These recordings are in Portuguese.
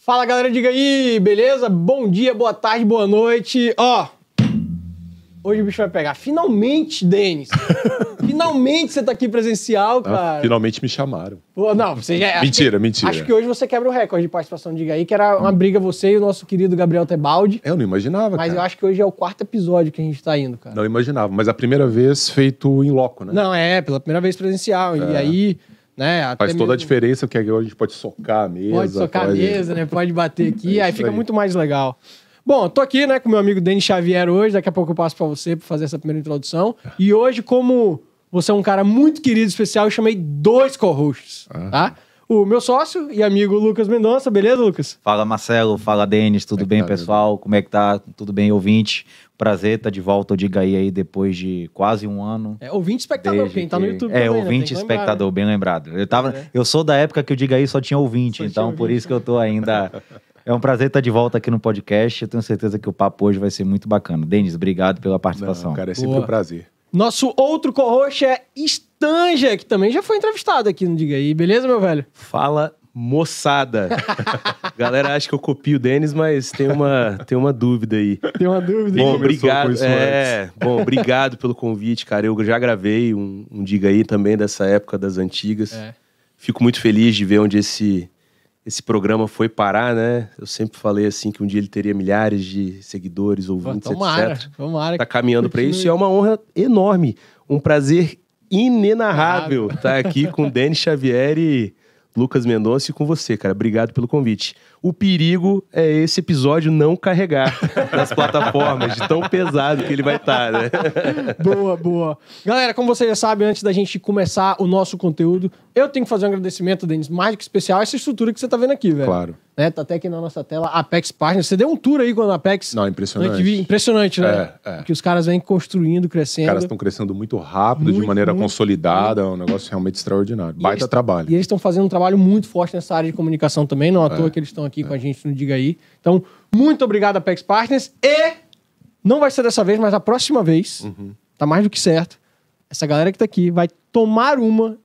Fala, galera, diga aí, beleza? Bom dia, boa tarde, boa noite. Ó, hoje o bicho vai pegar. Finalmente, Denis. Finalmente você tá aqui presencial, cara. Finalmente me chamaram. Pô, não, você já... Mentira. Acho que hoje você quebra o recorde de participação de Diga aí, que era uma briga você e o nosso querido Gabriel Tebaldi. Eu não imaginava, Mas cara. eu acho que hoje é o 4º episódio que a gente tá indo, cara. Não imaginava, mas a primeira vez feito em loco, né? Não, pela primeira vez presencial. E aí, né... Até Faz toda a mesmo... diferença, porque agora a gente pode socar a mesa. Pode socar a mesa, né? Pode bater aqui, aí fica aí. muito mais legal. Bom, tô aqui, né, com meu amigo Denis Xavier hoje. Daqui a pouco eu passo pra você pra fazer essa primeira introdução. E hoje, como você é um cara muito querido, especial, eu chamei 2 co-hosts, tá? O meu sócio e amigo Lucas Mendonça. Beleza, Lucas? Fala, Marcelo. Fala, Denis. Tudo bem, pessoal? Como é que tá? Tudo bem, ouvinte? Prazer estar de volta, eu diga aí, depois de quase um ano. Ouvinte espectador, quem tá no YouTube também, ouvinte né? espectador, lembrar, né? Bem lembrado. Eu sou da época que o Diga aí só tinha ouvinte, então por isso que eu tô ainda... É um prazer estar de volta aqui no podcast. Eu tenho certeza que o papo hoje vai ser muito bacana. Denis, obrigado pela participação. Não, cara, é sempre um prazer. Nosso outro co-host é Stanja, que também já foi entrevistado aqui no Diga aí. Beleza, meu velho? Fala, moçada. Galera acha que eu copio o Denis, mas tem uma dúvida aí. Tem uma dúvida? Bom, obrigado. Obrigado pelo convite, cara. Eu já gravei um Diga aí também dessa época das antigas. Fico muito feliz de ver onde esse programa foi parar, né? Eu sempre falei assim que um dia ele teria milhares de seguidores, ouvintes, etc. Tomara. Tá caminhando para isso e é uma honra enorme, um prazer inenarrável estar aqui com Denis Xavier e Lucas Mendonça e com você, cara. Obrigado pelo convite. O perigo é esse episódio não carregar nas plataformas, de tão pesado que ele vai estar, né? Boa. Galera, como vocês já sabem, antes da gente começar o nosso conteúdo, eu tenho que fazer um agradecimento, Denis, mais do que especial, a essa estrutura que você tá vendo aqui, velho. Claro. Né? Tá até aqui na nossa tela, Apex Partners. Você deu um tour aí com a Apex. Não, impressionante. Impressionante, né? Que os caras vêm construindo, crescendo. Os caras estão crescendo muito rápido, de maneira consolidada. É um negócio realmente extraordinário. Baita trabalho. E eles estão fazendo um trabalho muito forte nessa área de comunicação também. Não à toa que eles estão aqui com a gente no Diga aí. Então, muito obrigado, Apex Partners. E não vai ser dessa vez, mas a próxima vez, tá mais do que certo, essa galera que tá aqui vai tomar uma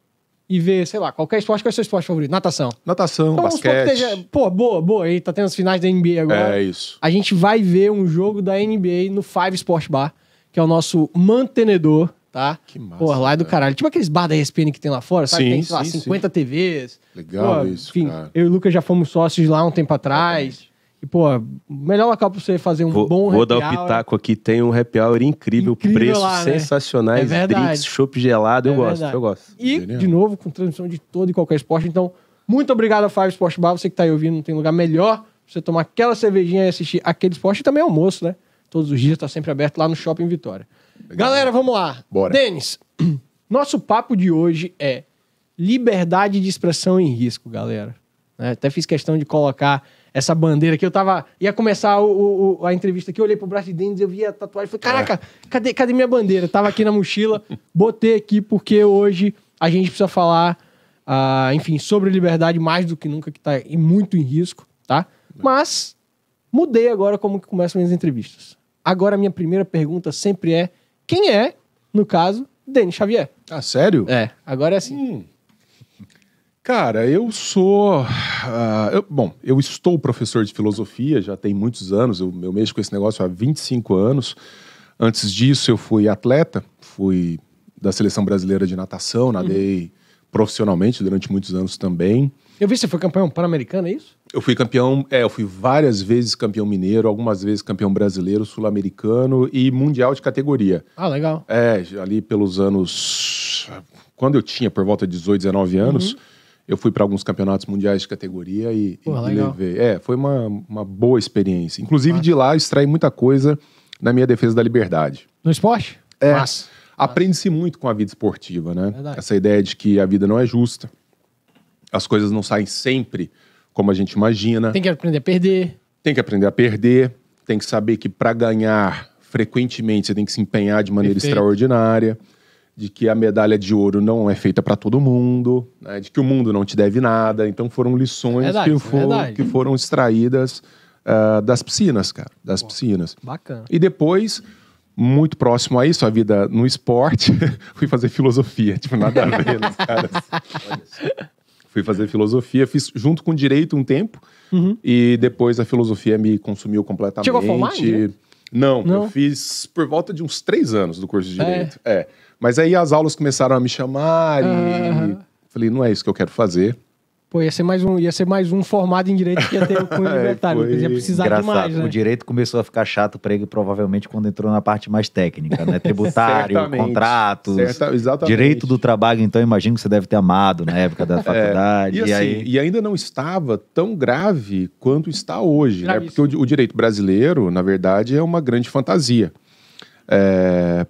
e ver, sei lá, qualquer esporte. Qual é o seu esporte favorito? Natação. Natação, então, basquete. Pô, boa. Aí tá tendo as finais da NBA agora. É isso. A gente vai ver um jogo da NBA no Five Sport Bar, que é o nosso mantenedor, tá? Que massa. Pô, lá é do caralho. Tipo aqueles bar da ESPN que tem lá fora, sabe? Sim, Tem, sei lá, sim, 50 TVs. Legal. Pô, isso, enfim, cara. eu e o Lucas já fomos sócios lá um tempo atrás. E, pô, melhor local pra você fazer um bom Vou happy dar o hour. pitaco aqui. Tem um happy hour incrível preços lá, né? sensacionais, É verdade. drinks, chopp gelado. Eu gosto. E, Genial. de novo, com transmissão de todo e qualquer esporte. Então, muito obrigado a Five Sport Bar. Você que tá aí ouvindo, não tem lugar melhor pra você tomar aquela cervejinha e assistir aquele esporte. E também almoço, né? Todos os dias tá sempre aberto lá no Shopping Vitória. Legal. Galera, vamos lá. Bora. Denis, nosso papo de hoje é liberdade de expressão em risco, galera. Até fiz questão de colocar essa bandeira aqui. Ia começar a entrevista aqui, eu olhei pro braço de Denis, eu vi a tatuagem, falei, caraca, cadê minha bandeira? Tava aqui na mochila, botei aqui porque hoje a gente precisa falar, enfim, sobre liberdade mais do que nunca, que tá muito em risco, tá? Mas mudei agora como que começam minhas entrevistas. Agora a minha primeira pergunta sempre é, quem é, no caso, Denis Xavier? Ah, sério? Agora é assim. Cara, eu sou... eu estou professor de filosofia, já tem muitos anos, eu mexo com esse negócio há 25 anos. Antes disso, eu fui atleta, fui da Seleção Brasileira de Natação, nadei profissionalmente durante muitos anos também. Eu vi que você foi campeão pan-americano, é isso? Eu fui campeão, eu fui várias vezes campeão mineiro, algumas vezes campeão brasileiro, sul-americano e mundial de categoria. Ah, legal. Ali pelos anos... Quando eu tinha por volta de 18, 19 anos... Eu fui para alguns campeonatos mundiais de categoria e levei. Foi uma boa experiência. Inclusive, de lá, eu extraí muita coisa na minha defesa da liberdade. No esporte? Aprende-se muito com a vida esportiva, né? Verdade. Essa ideia de que a vida não é justa. As coisas não saem sempre como a gente imagina. Tem que aprender a perder. Tem que aprender a perder. Tem que saber que para ganhar, frequentemente, você tem que se empenhar de maneira extraordinária. De que a medalha de ouro não é feita para todo mundo, né? De que o mundo não te deve nada. Então foram lições que foram extraídas das piscinas, cara. Das piscinas. Bacana. E depois, muito próximo a isso, a vida no esporte, fui fazer filosofia. Tipo, nada a ver, né, caras? Fui fazer filosofia, fiz junto com direito um tempo. e depois a filosofia me consumiu completamente. Chegou a formar em direito? Não, Não? eu fiz por volta de uns 3 anos do curso de Direito. Mas aí as aulas começaram a me chamar e falei, não é isso que eu quero fazer. Pô, ia ser mais um formado em direito que ia ter o cunho libertário. foi Ia precisar Engraçado, demais, né? o direito começou a ficar chato para ele provavelmente quando entrou na parte mais técnica, né? Tributário, Certamente. contratos, Exatamente. direito do trabalho, então imagino que você deve ter amado na época da faculdade. E, assim, e ainda não estava tão grave quanto está hoje, né? Porque o direito brasileiro, na verdade, é uma grande fantasia.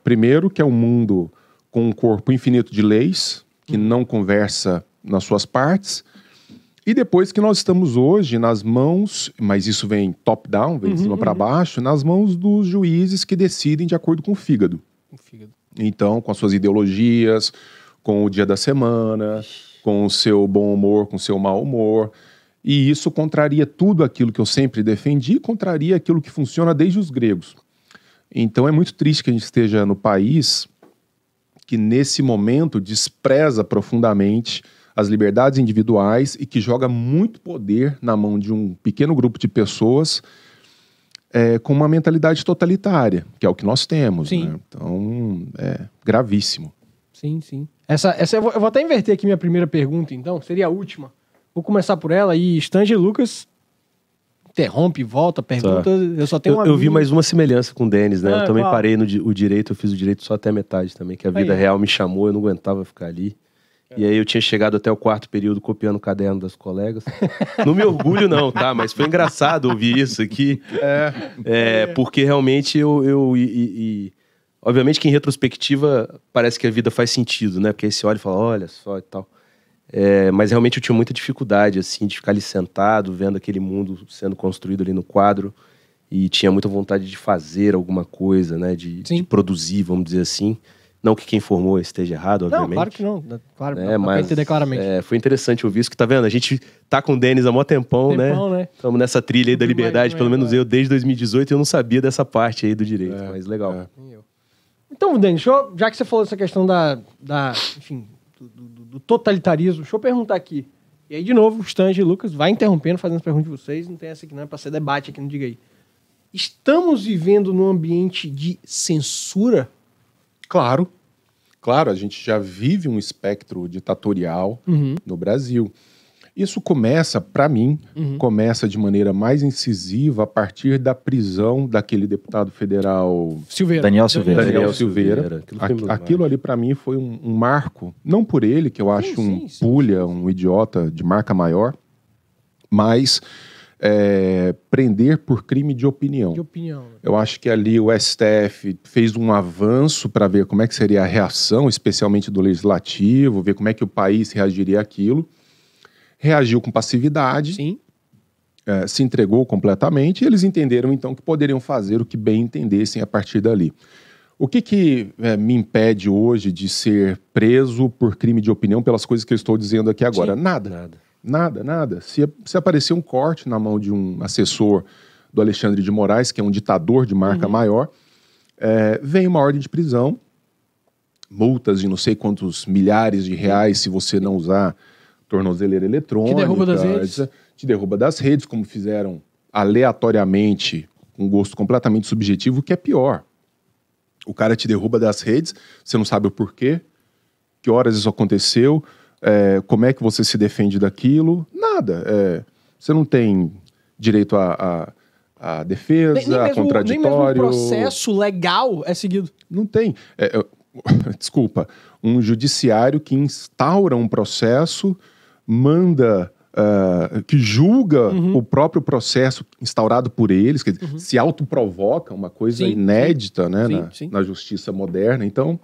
Primeiro que é um mundo com um corpo infinito de leis, que não conversa nas suas partes, e depois que nós estamos hoje nas mãos, mas isso vem top-down, vem de cima para baixo, nas mãos dos juízes que decidem de acordo com o fígado. Então, com as suas ideologias, com o dia da semana, com o seu bom humor, com o seu mau humor. E isso contraria tudo aquilo que eu sempre defendi, contraria aquilo que funciona desde os gregos. Então é muito triste que a gente esteja no país que nesse momento despreza profundamente as liberdades individuais e que joga muito poder na mão de um pequeno grupo de pessoas com uma mentalidade totalitária, que é o que nós temos. Sim. Né? Então, é gravíssimo. Sim, sim. Essa eu vou até inverter aqui minha primeira pergunta, então. Seria a última. Vou começar por ela e Stange e Lucas interrompe, volta, pergunta. Eu só tenho eu vi mais uma semelhança com o Denis, né? Eu também qual? parei no o direito, eu fiz o direito só até a metade também, que a vida real me chamou, eu não aguentava ficar ali. E aí eu tinha chegado até o 4º período copiando o caderno das colegas. Não me orgulho não, tá? Mas foi engraçado ouvir isso aqui. Porque realmente obviamente que em retrospectiva parece que a vida faz sentido, né? Porque aí você olha e fala, olha só e tal. Mas realmente eu tinha muita dificuldade, assim, de ficar ali sentado, vendo aquele mundo sendo construído ali no quadro. E tinha muita vontade de fazer alguma coisa, né? De produzir, vamos dizer assim. Não que quem formou esteja errado, obviamente. Não, claro que não. Claro, dá pra entender claramente. Foi interessante ouvir isso, que tá vendo? A gente tá com o Denis há mó tempão, né? Estamos nessa trilha aí da liberdade, pelo menos eu, desde 2018, eu não sabia dessa parte aí do direito, mas legal. Então, Denis, já que você falou dessa questão enfim, do totalitarismo, deixa eu perguntar aqui. E aí, de novo, o Stange e o Lucas vai interrompendo, fazendo as perguntas de vocês, não tem essa aqui não, é pra ser debate aqui, não diga aí. Estamos vivendo num ambiente de censura? Claro, a gente já vive um espectro ditatorial no Brasil. Isso começa, para mim, começa de maneira mais incisiva a partir da prisão daquele deputado federal... Daniel Silveira. Daniel Silveira. Aquilo ali, para mim, foi um marco. Não por ele, que eu acho pulha, um idiota de marca maior, mas... prender por crime de opinião. Eu acho que ali o STF fez um avanço para ver como é que seria a reação, especialmente do legislativo, ver como é que o país reagiria àquilo. Reagiu com passividade, se entregou completamente, e eles entenderam então que poderiam fazer o que bem entendessem a partir dali. O que me impede hoje de ser preso por crime de opinião pelas coisas que eu estou dizendo aqui agora? Nada. Se aparecer um corte na mão de um assessor do Alexandre de Moraes, que é um ditador de marca maior, vem uma ordem de prisão, multas de não sei quantos milhares de reais se você não usar tornozeleira eletrônica. Te derruba das redes, como fizeram aleatoriamente, com gosto completamente subjetivo, o que é pior. O cara te derruba das redes, você não sabe o porquê, que horas isso aconteceu, como é que você se defende daquilo? Nada. Você não tem direito à defesa, a contraditório. Nem mesmo o processo legal é seguido. Não tem. Desculpa. Um judiciário que instaura um processo, manda... que julga o próprio processo instaurado por eles, que se autoprovoca, uma coisa inédita, né, na justiça moderna. Então,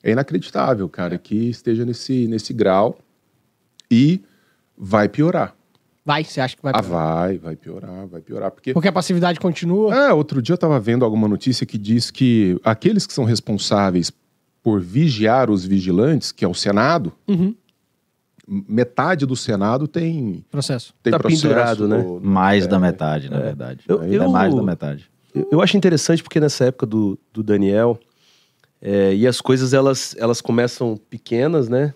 é inacreditável, cara, que esteja nesse grau e vai piorar. Você acha que vai piorar? Vai piorar. Porque a passividade continua? Outro dia eu estava vendo alguma notícia que diz que aqueles que são responsáveis por vigiar os vigilantes, que é o Senado, metade do Senado tem processo. Tá pendurado, né? Mais da metade, na verdade. É mais da metade. Eu acho interessante porque nessa época do Daniel, e as coisas elas começam pequenas, né?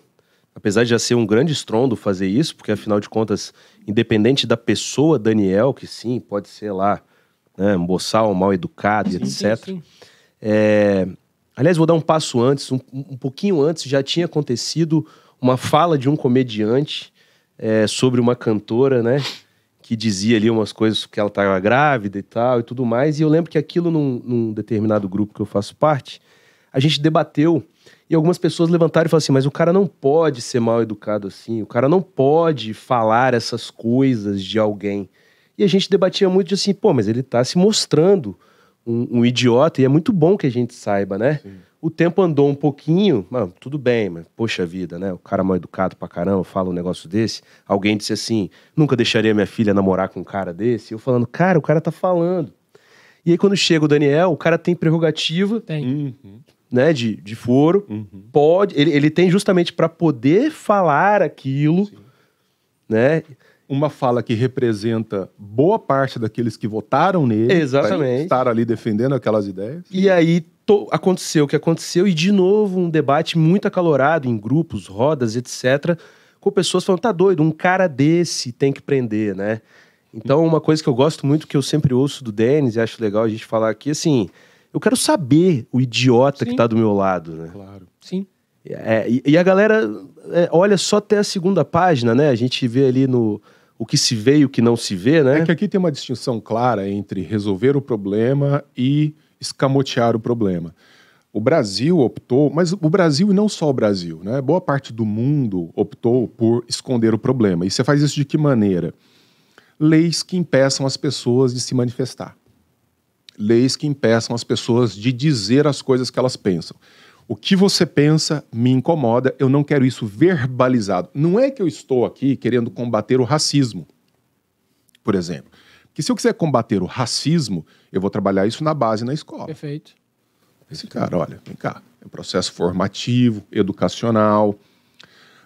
apesar de já ser um grande estrondo fazer isso, porque afinal de contas, independente da pessoa Daniel, que sim, pode ser lá, né, um boçal, mal educado, etc. Sim. Aliás, vou dar um passo antes, um pouquinho antes, já tinha acontecido uma fala de um comediante sobre uma cantora, né, que dizia ali umas coisas que ela estava grávida e tal e tudo mais, e eu lembro que aquilo num determinado grupo que eu faço parte, a gente debateu e algumas pessoas levantaram e falaram assim, mas o cara não pode ser mal educado assim, o cara não pode falar essas coisas de alguém. E a gente debatia muito de assim, pô, mas ele tá se mostrando um idiota e é muito bom que a gente saiba, né? Sim. O tempo andou um pouquinho, mas tudo bem, mas poxa vida, né? O cara mal educado pra caramba fala um negócio desse. Alguém disse assim, nunca deixaria minha filha namorar com um cara desse. E eu falando, cara, o cara tá falando. E aí quando chega o Daniel, o cara tem prerrogativa... Tem. Né, de foro, pode, ele tem justamente para poder falar aquilo, sim, né? Uma fala que representa boa parte daqueles que votaram nele. Exatamente. Estar ali defendendo aquelas ideias. E aí aconteceu o que aconteceu e de novo um debate muito acalorado em grupos, rodas, etc, com pessoas falando, tá doido, um cara desse tem que prender, né? Então uma coisa que eu gosto muito, que eu sempre ouço do Denis e acho legal a gente falar aqui, assim... Eu quero saber o idiota, sim, que tá do meu lado, né? Claro. Sim. E a galera olha só até a segunda página, né? A gente vê ali o que se vê e o que não se vê, né? É que aqui tem uma distinção clara entre resolver o problema e escamotear o problema. O Brasil optou, mas o Brasil e não só o Brasil, né? Boa parte do mundo optou por esconder o problema. E você faz isso de que maneira? Leis que impeçam as pessoas de se manifestar. Leis que impeçam as pessoas de dizer as coisas que elas pensam. O que você pensa me incomoda, eu não quero isso verbalizado. Não é que eu estou aqui querendo combater o racismo, por exemplo. Porque se eu quiser combater o racismo, eu vou trabalhar isso na base, na escola. Perfeito. Esse cara, olha, vem cá, é um processo formativo, educacional,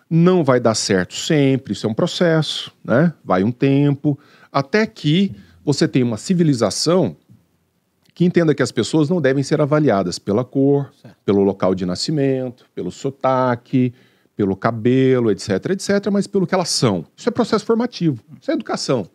não vai dar certo sempre, isso é um processo, né? Vai um tempo, até que você tem uma civilização que entenda que as pessoas não devem ser avaliadas pela cor, certo, pelo local de nascimento, pelo sotaque, pelo cabelo, etc, etc, mas pelo que elas são. Isso é processo formativo, isso é educação.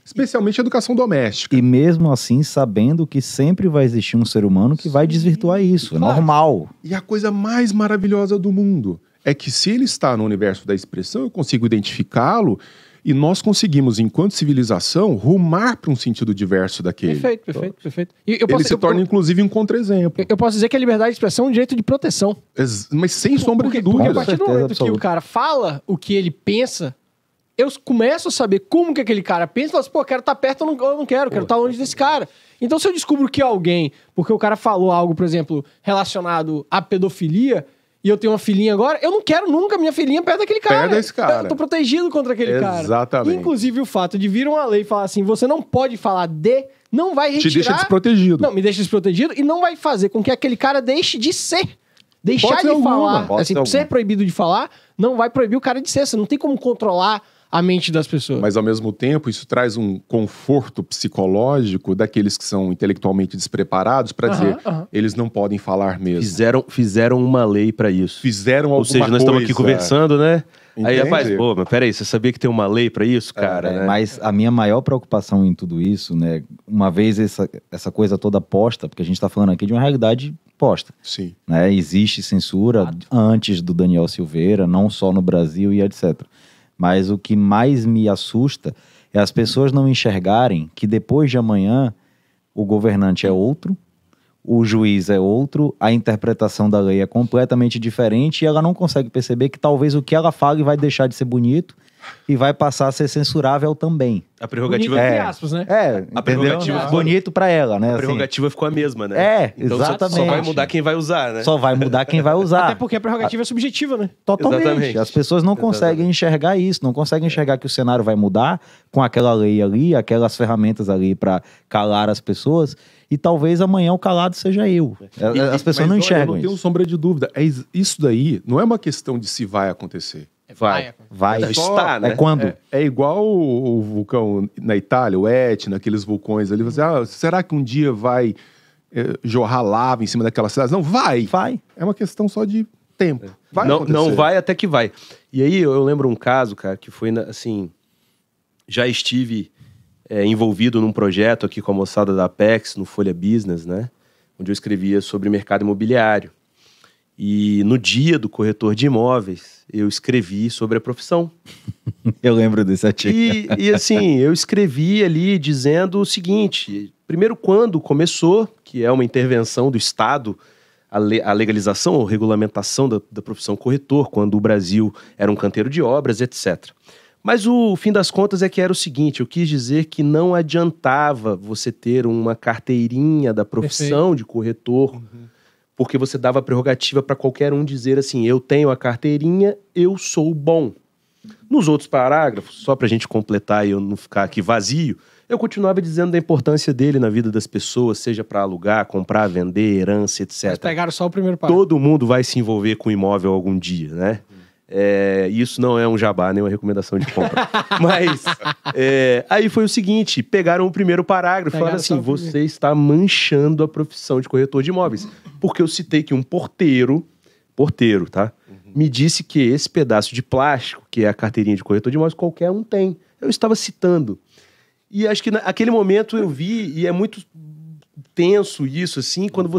Especialmente a educação doméstica. E mesmo assim, sabendo que sempre vai existir um ser humano que vai desvirtuar isso, claro, é normal. E a coisa mais maravilhosa do mundo é que se ele está no universo da expressão, eu consigo identificá-lo e nós conseguimos, enquanto civilização, rumar para um sentido diverso daquele. Perfeito. Ele se torna, inclusive, um contra-exemplo. Eu posso dizer que a liberdade de expressão é um direito de proteção. Mas sem sombra de dúvida. Porque a partir do momento que o cara fala o que ele pensa, eu começo a saber como que aquele cara pensa e falo assim, pô, eu quero estar perto, eu não quero estar longe desse cara. Então, se eu descubro que alguém, porque o cara falou algo, por exemplo, relacionado à pedofilia, e eu tenho uma filhinha agora, eu não quero nunca minha filhinha perto daquele cara. Perto desse cara. Eu tô protegido contra aquele cara. Exatamente. Inclusive, o fato de vir uma lei e falar assim, você não pode falar não vai retirar... Te deixa desprotegido. Não, me deixa desprotegido e não vai fazer com que aquele cara deixe de ser. Deixar de falar. Assim, ser proibido de falar, não vai proibir o cara de ser. Você não tem como controlar a mente das pessoas. Mas, ao mesmo tempo, isso traz um conforto psicológico daqueles que são intelectualmente despreparados para dizer, eles não podem falar mesmo. Fizeram uma lei para isso. Fizeram alguma coisa. Ou seja, nós estamos aqui conversando, né? Entende? Aí, rapaz, pô, mas peraí, você sabia que tem uma lei para isso, cara? Né? Mas a minha maior preocupação em tudo isso, né? Uma vez essa coisa toda posta, porque a gente está falando aqui de uma realidade posta. Sim. Né? Existe censura antes do Daniel Silveira, não só no Brasil e etc. Mas o que mais me assusta é as pessoas não enxergarem que depois de amanhã o governante é outro, o juiz é outro, a interpretação da lei é completamente diferente e ela não consegue perceber que talvez o que ela fale vai deixar de ser bonito e vai passar a ser censurável também. A prerrogativa bonito, entre aspas, né? A prerrogativa bonito pra ela, né? A prerrogativa ficou a mesma, né? Então, exatamente. Só vai mudar quem vai usar, né? Só vai mudar quem vai usar. Até porque a prerrogativa é subjetiva, né? Totalmente. Exatamente. As pessoas não conseguem enxergar isso, não conseguem enxergar que o cenário vai mudar com aquela lei ali, aquelas ferramentas ali pra calar as pessoas. E talvez amanhã o calado seja eu. As pessoas não enxergam isso. isso. Não tenho sombra de dúvida. Isso daí não é uma questão de se vai acontecer. Vai. Está, né? É quando? É igual o vulcão na Itália, o Etna, aqueles vulcões ali. Você, será que um dia vai jorrar lava em cima daquela cidade? Não, vai. Vai. É uma questão só de tempo. Vai não acontecer. vai até que vai. E aí eu lembro um caso, cara, que foi assim, já estive envolvido num projeto aqui com a moçada da Apex, no Folha Business, né? Onde eu escrevia sobre mercado imobiliário. E no dia do corretor de imóveis, eu escrevi sobre a profissão. Eu lembro desse artigo. E assim, eu escrevi ali dizendo o seguinte: primeiro, quando começou, que é uma intervenção do Estado, a legalização ou regulamentação da profissão corretor, quando o Brasil era um canteiro de obras, etc. Mas o fim das contas é que era o seguinte: eu quis dizer que não adiantava você ter uma carteirinha da profissão de corretor, porque você dava prerrogativa para qualquer um dizer assim: eu tenho a carteirinha, eu sou bom. Nos outros parágrafos, só para a gente completar e eu não ficar aqui vazio, eu continuava dizendo da importância dele na vida das pessoas, seja para alugar, comprar, vender, herança, etc. Mas pegaram só o primeiro parágrafo. Todo mundo vai se envolver com imóvel algum dia, né? Isso não é um jabá, nem uma recomendação de compra. Mas aí foi o seguinte: pegaram o primeiro parágrafo e falaram assim: você está manchando a profissão de corretor de imóveis. Porque eu citei que um porteiro, tá? Me disse que esse pedaço de plástico, que é a carteirinha de corretor de imóveis, qualquer um tem. Eu estava citando. E acho que naquele momento eu vi, e é muito tenso isso, assim, quando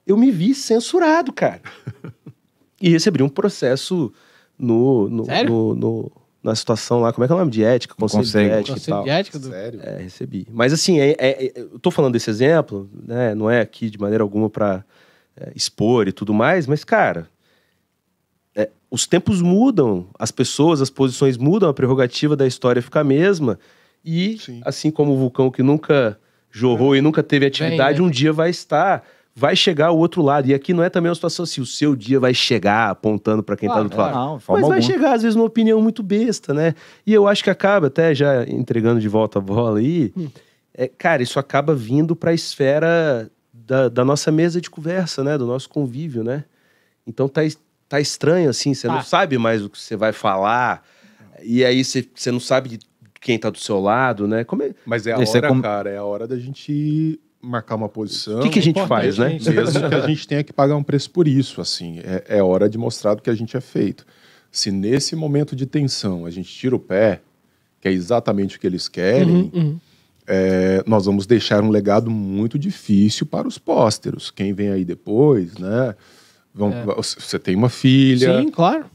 eu me vi censurado, cara. E recebi um processo na situação lá, como é que é o nome de ética? Conselho de ética e tal. De ética Sério? Recebi. Mas assim, eu tô falando desse exemplo, né? Não é aqui de maneira alguma para expor e tudo mais, mas, cara, os tempos mudam, as pessoas, as posições mudam, a prerrogativa da história fica a mesma, e Sim. assim como o vulcão que nunca jorrou e nunca teve atividade, um dia vai chegar ao outro lado. E aqui não é também uma situação assim, o seu dia vai chegar apontando para quem tá do outro lado. Não, Mas vai chegar, às vezes, numa opinião muito besta, né? E eu acho que acaba, até já entregando de volta a bola aí, cara, isso acaba vindo para a esfera da nossa mesa de conversa, né? Do nosso convívio, né? Então tá estranho, assim, você não sabe mais o que você vai falar, e aí você não sabe quem tá do seu lado, né? Mas é a hora, cara, é a hora da gente marcar uma posição. O que a gente faz, né? Mesmo que a gente tenha que pagar um preço por isso, assim. É hora de mostrar do que a gente é feito. Se nesse momento de tensão a gente tira o pé, que é exatamente o que eles querem, nós vamos deixar um legado muito difícil para os pósteros. Quem vem aí depois, né? Você tem uma filha. Sim, claro.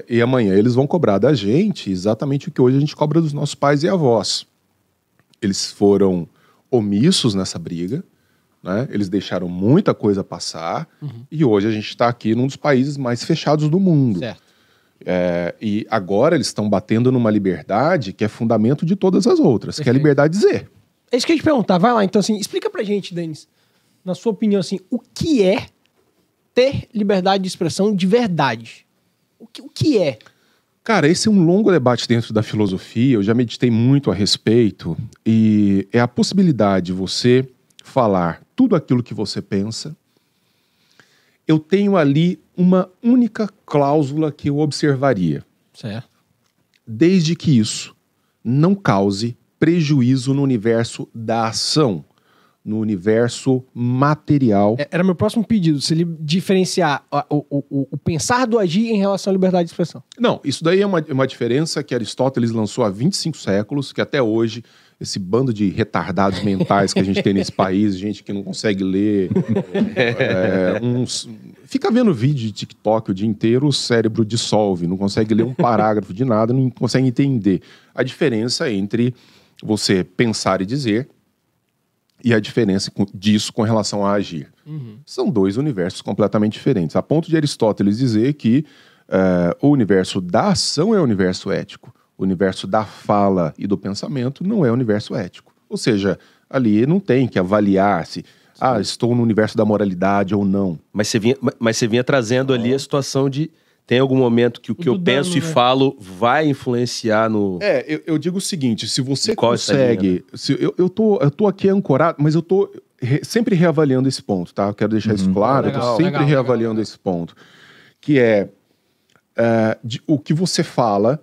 E amanhã eles vão cobrar da gente exatamente o que hoje a gente cobra dos nossos pais e avós. Eles foram omissos nessa briga, né? Eles deixaram muita coisa passar, e hoje a gente está aqui num dos países mais fechados do mundo. Certo. E agora eles estão batendo numa liberdade que é fundamento de todas as outras, que é a liberdade de dizer. É isso que eu ia te perguntar. Vai lá, então, assim, explica pra gente, Denis, na sua opinião, assim, o que é ter liberdade de expressão de verdade? O que é? Cara, esse é um longo debate dentro da filosofia, eu já meditei muito a respeito, e é a possibilidade de você falar tudo aquilo que você pensa. Eu tenho ali uma única cláusula que eu observaria. Certo. Desde que isso não cause prejuízo no universo da ação, no universo material. Era meu próximo pedido, se ele diferenciar o pensar do agir em relação à liberdade de expressão. Não, isso daí é uma diferença que Aristóteles lançou há 25 séculos, que até hoje, esse bando de retardados mentais que a gente tem nesse país, gente que não consegue ler, fica vendo vídeo de TikTok o dia inteiro, o cérebro dissolve, não consegue ler um parágrafo de nada, não consegue entender a diferença entre você pensar e dizer e a diferença disso com relação a agir. São dois universos completamente diferentes. A ponto de Aristóteles dizer que o universo da ação é o universo ético. O universo da fala e do pensamento não é o universo ético. Ou seja, ali não tem que avaliar se estou no universo da moralidade ou não. Mas você vinha trazendo ali a situação de... Tem algum momento que o que eu penso e falo vai influenciar no... Eu digo o seguinte, se você consegue... Eu tô aqui ancorado, mas eu tô sempre reavaliando esse ponto, tá? Eu quero deixar isso claro, eu tô sempre reavaliando esse ponto. Que o que você fala,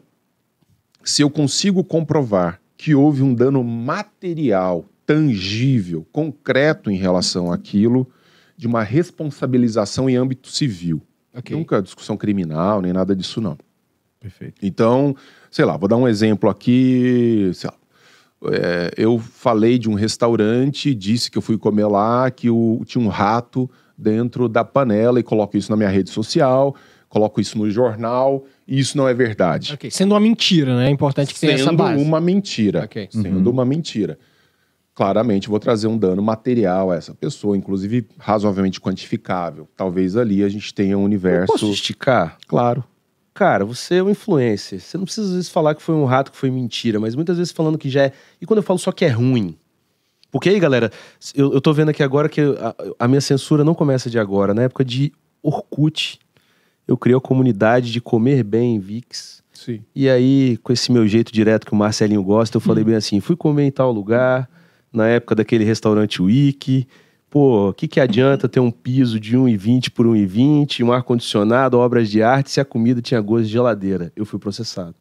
se eu consigo comprovar que houve um dano material, tangível, concreto em relação àquilo, de uma responsabilização em âmbito civil. Ok. Nunca discussão criminal, nem nada disso, não. Perfeito. Então, sei lá, vou dar um exemplo aqui, sei lá. Eu falei de um restaurante, disse que eu fui comer lá, que tinha um rato dentro da panela e coloco isso na minha rede social, coloco isso no jornal, e isso não é verdade. Ok. Sendo uma mentira, né? É importante que tenha essa base. Sendo uma mentira. Ok. Sendo uma mentira. Claramente vou trazer um dano material a essa pessoa, inclusive razoavelmente quantificável. Talvez ali a gente tenha um universo... Posso esticar? Claro. Cara, você é um influencer. Você não precisa às vezes falar que foi um rato, que foi mentira, mas muitas vezes falando que já é... E quando eu falo só que é ruim? Porque aí, galera, eu tô vendo aqui agora que a minha censura não começa de agora. Na época de Orkut, eu criei a comunidade de Comer Bem VIX. Sim. E aí, com esse meu jeito direto que o Marcelinho gosta, eu falei bem assim, fui comer em tal lugar, na época daquele restaurante Wiki. Pô, o que adianta ter um piso de 1,20 por 1,20, um ar-condicionado, obras de arte, se a comida tinha gosto de geladeira? Eu fui processado.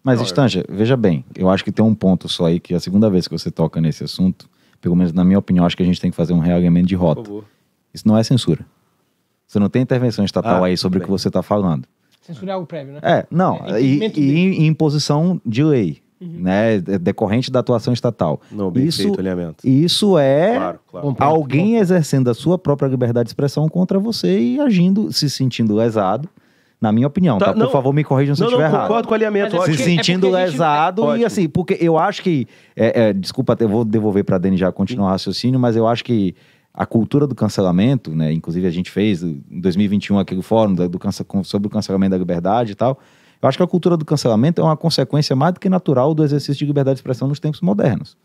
Mas, Estanja, veja bem, eu acho que tem um ponto só aí, que é a segunda vez que você toca nesse assunto, pelo menos na minha opinião, acho que a gente tem que fazer um realinhamento de Por rota. favor. Isso não é censura. Você não tem intervenção estatal aí sobre o que você está falando. Censura é algo prévio, né? Não, entendimento e imposição de lei, né, decorrente da atuação estatal. Não, bem feito, alinhamento. Isso é Claro. Bom, alguém exercendo a sua própria liberdade de expressão contra você e agindo, se sentindo lesado, na minha opinião, tá? Não, Por favor, me corrijam se eu estiver errado. concordo com o alinhamento. Mas é Se porque- sentindo porque a gente- lesado Ótimo. e assim, porque eu acho que... desculpa, eu vou devolver para a Dani já continuar o raciocínio, mas eu acho que a cultura do cancelamento, né? Inclusive a gente fez em 2021 aquele fórum sobre o cancelamento da liberdade e tal. Eu acho que a cultura do cancelamento é uma consequência mais do que natural do exercício de liberdade de expressão nos tempos modernos.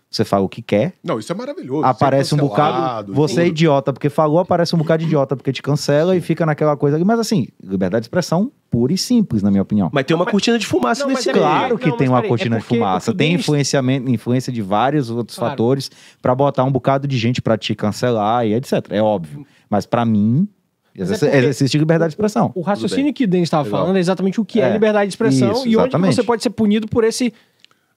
Você fala o que quer, Não, isso é maravilhoso. aparece um Ser bocado, cancelado, você é tudo. idiota porque falou, aparece um bocado de idiota porque te cancela e fica naquela coisa ali. Mas assim, liberdade de expressão pura e simples, na minha opinião. Mas tem uma cortina de fumaça Não, nesse mas é meio. Claro que Não, tem mas uma peraí, cortina é de porque fumaça, o que o tem Denis- influência de vários outros Claro. fatores pra botar um bocado de gente pra te cancelar e etc. É óbvio. Mas pra mim, Mas é porque exercício de liberdade de expressão. O raciocínio que o Denis estava falando é exatamente o que é É, liberdade de expressão isso, e onde exatamente. você pode ser punido por esse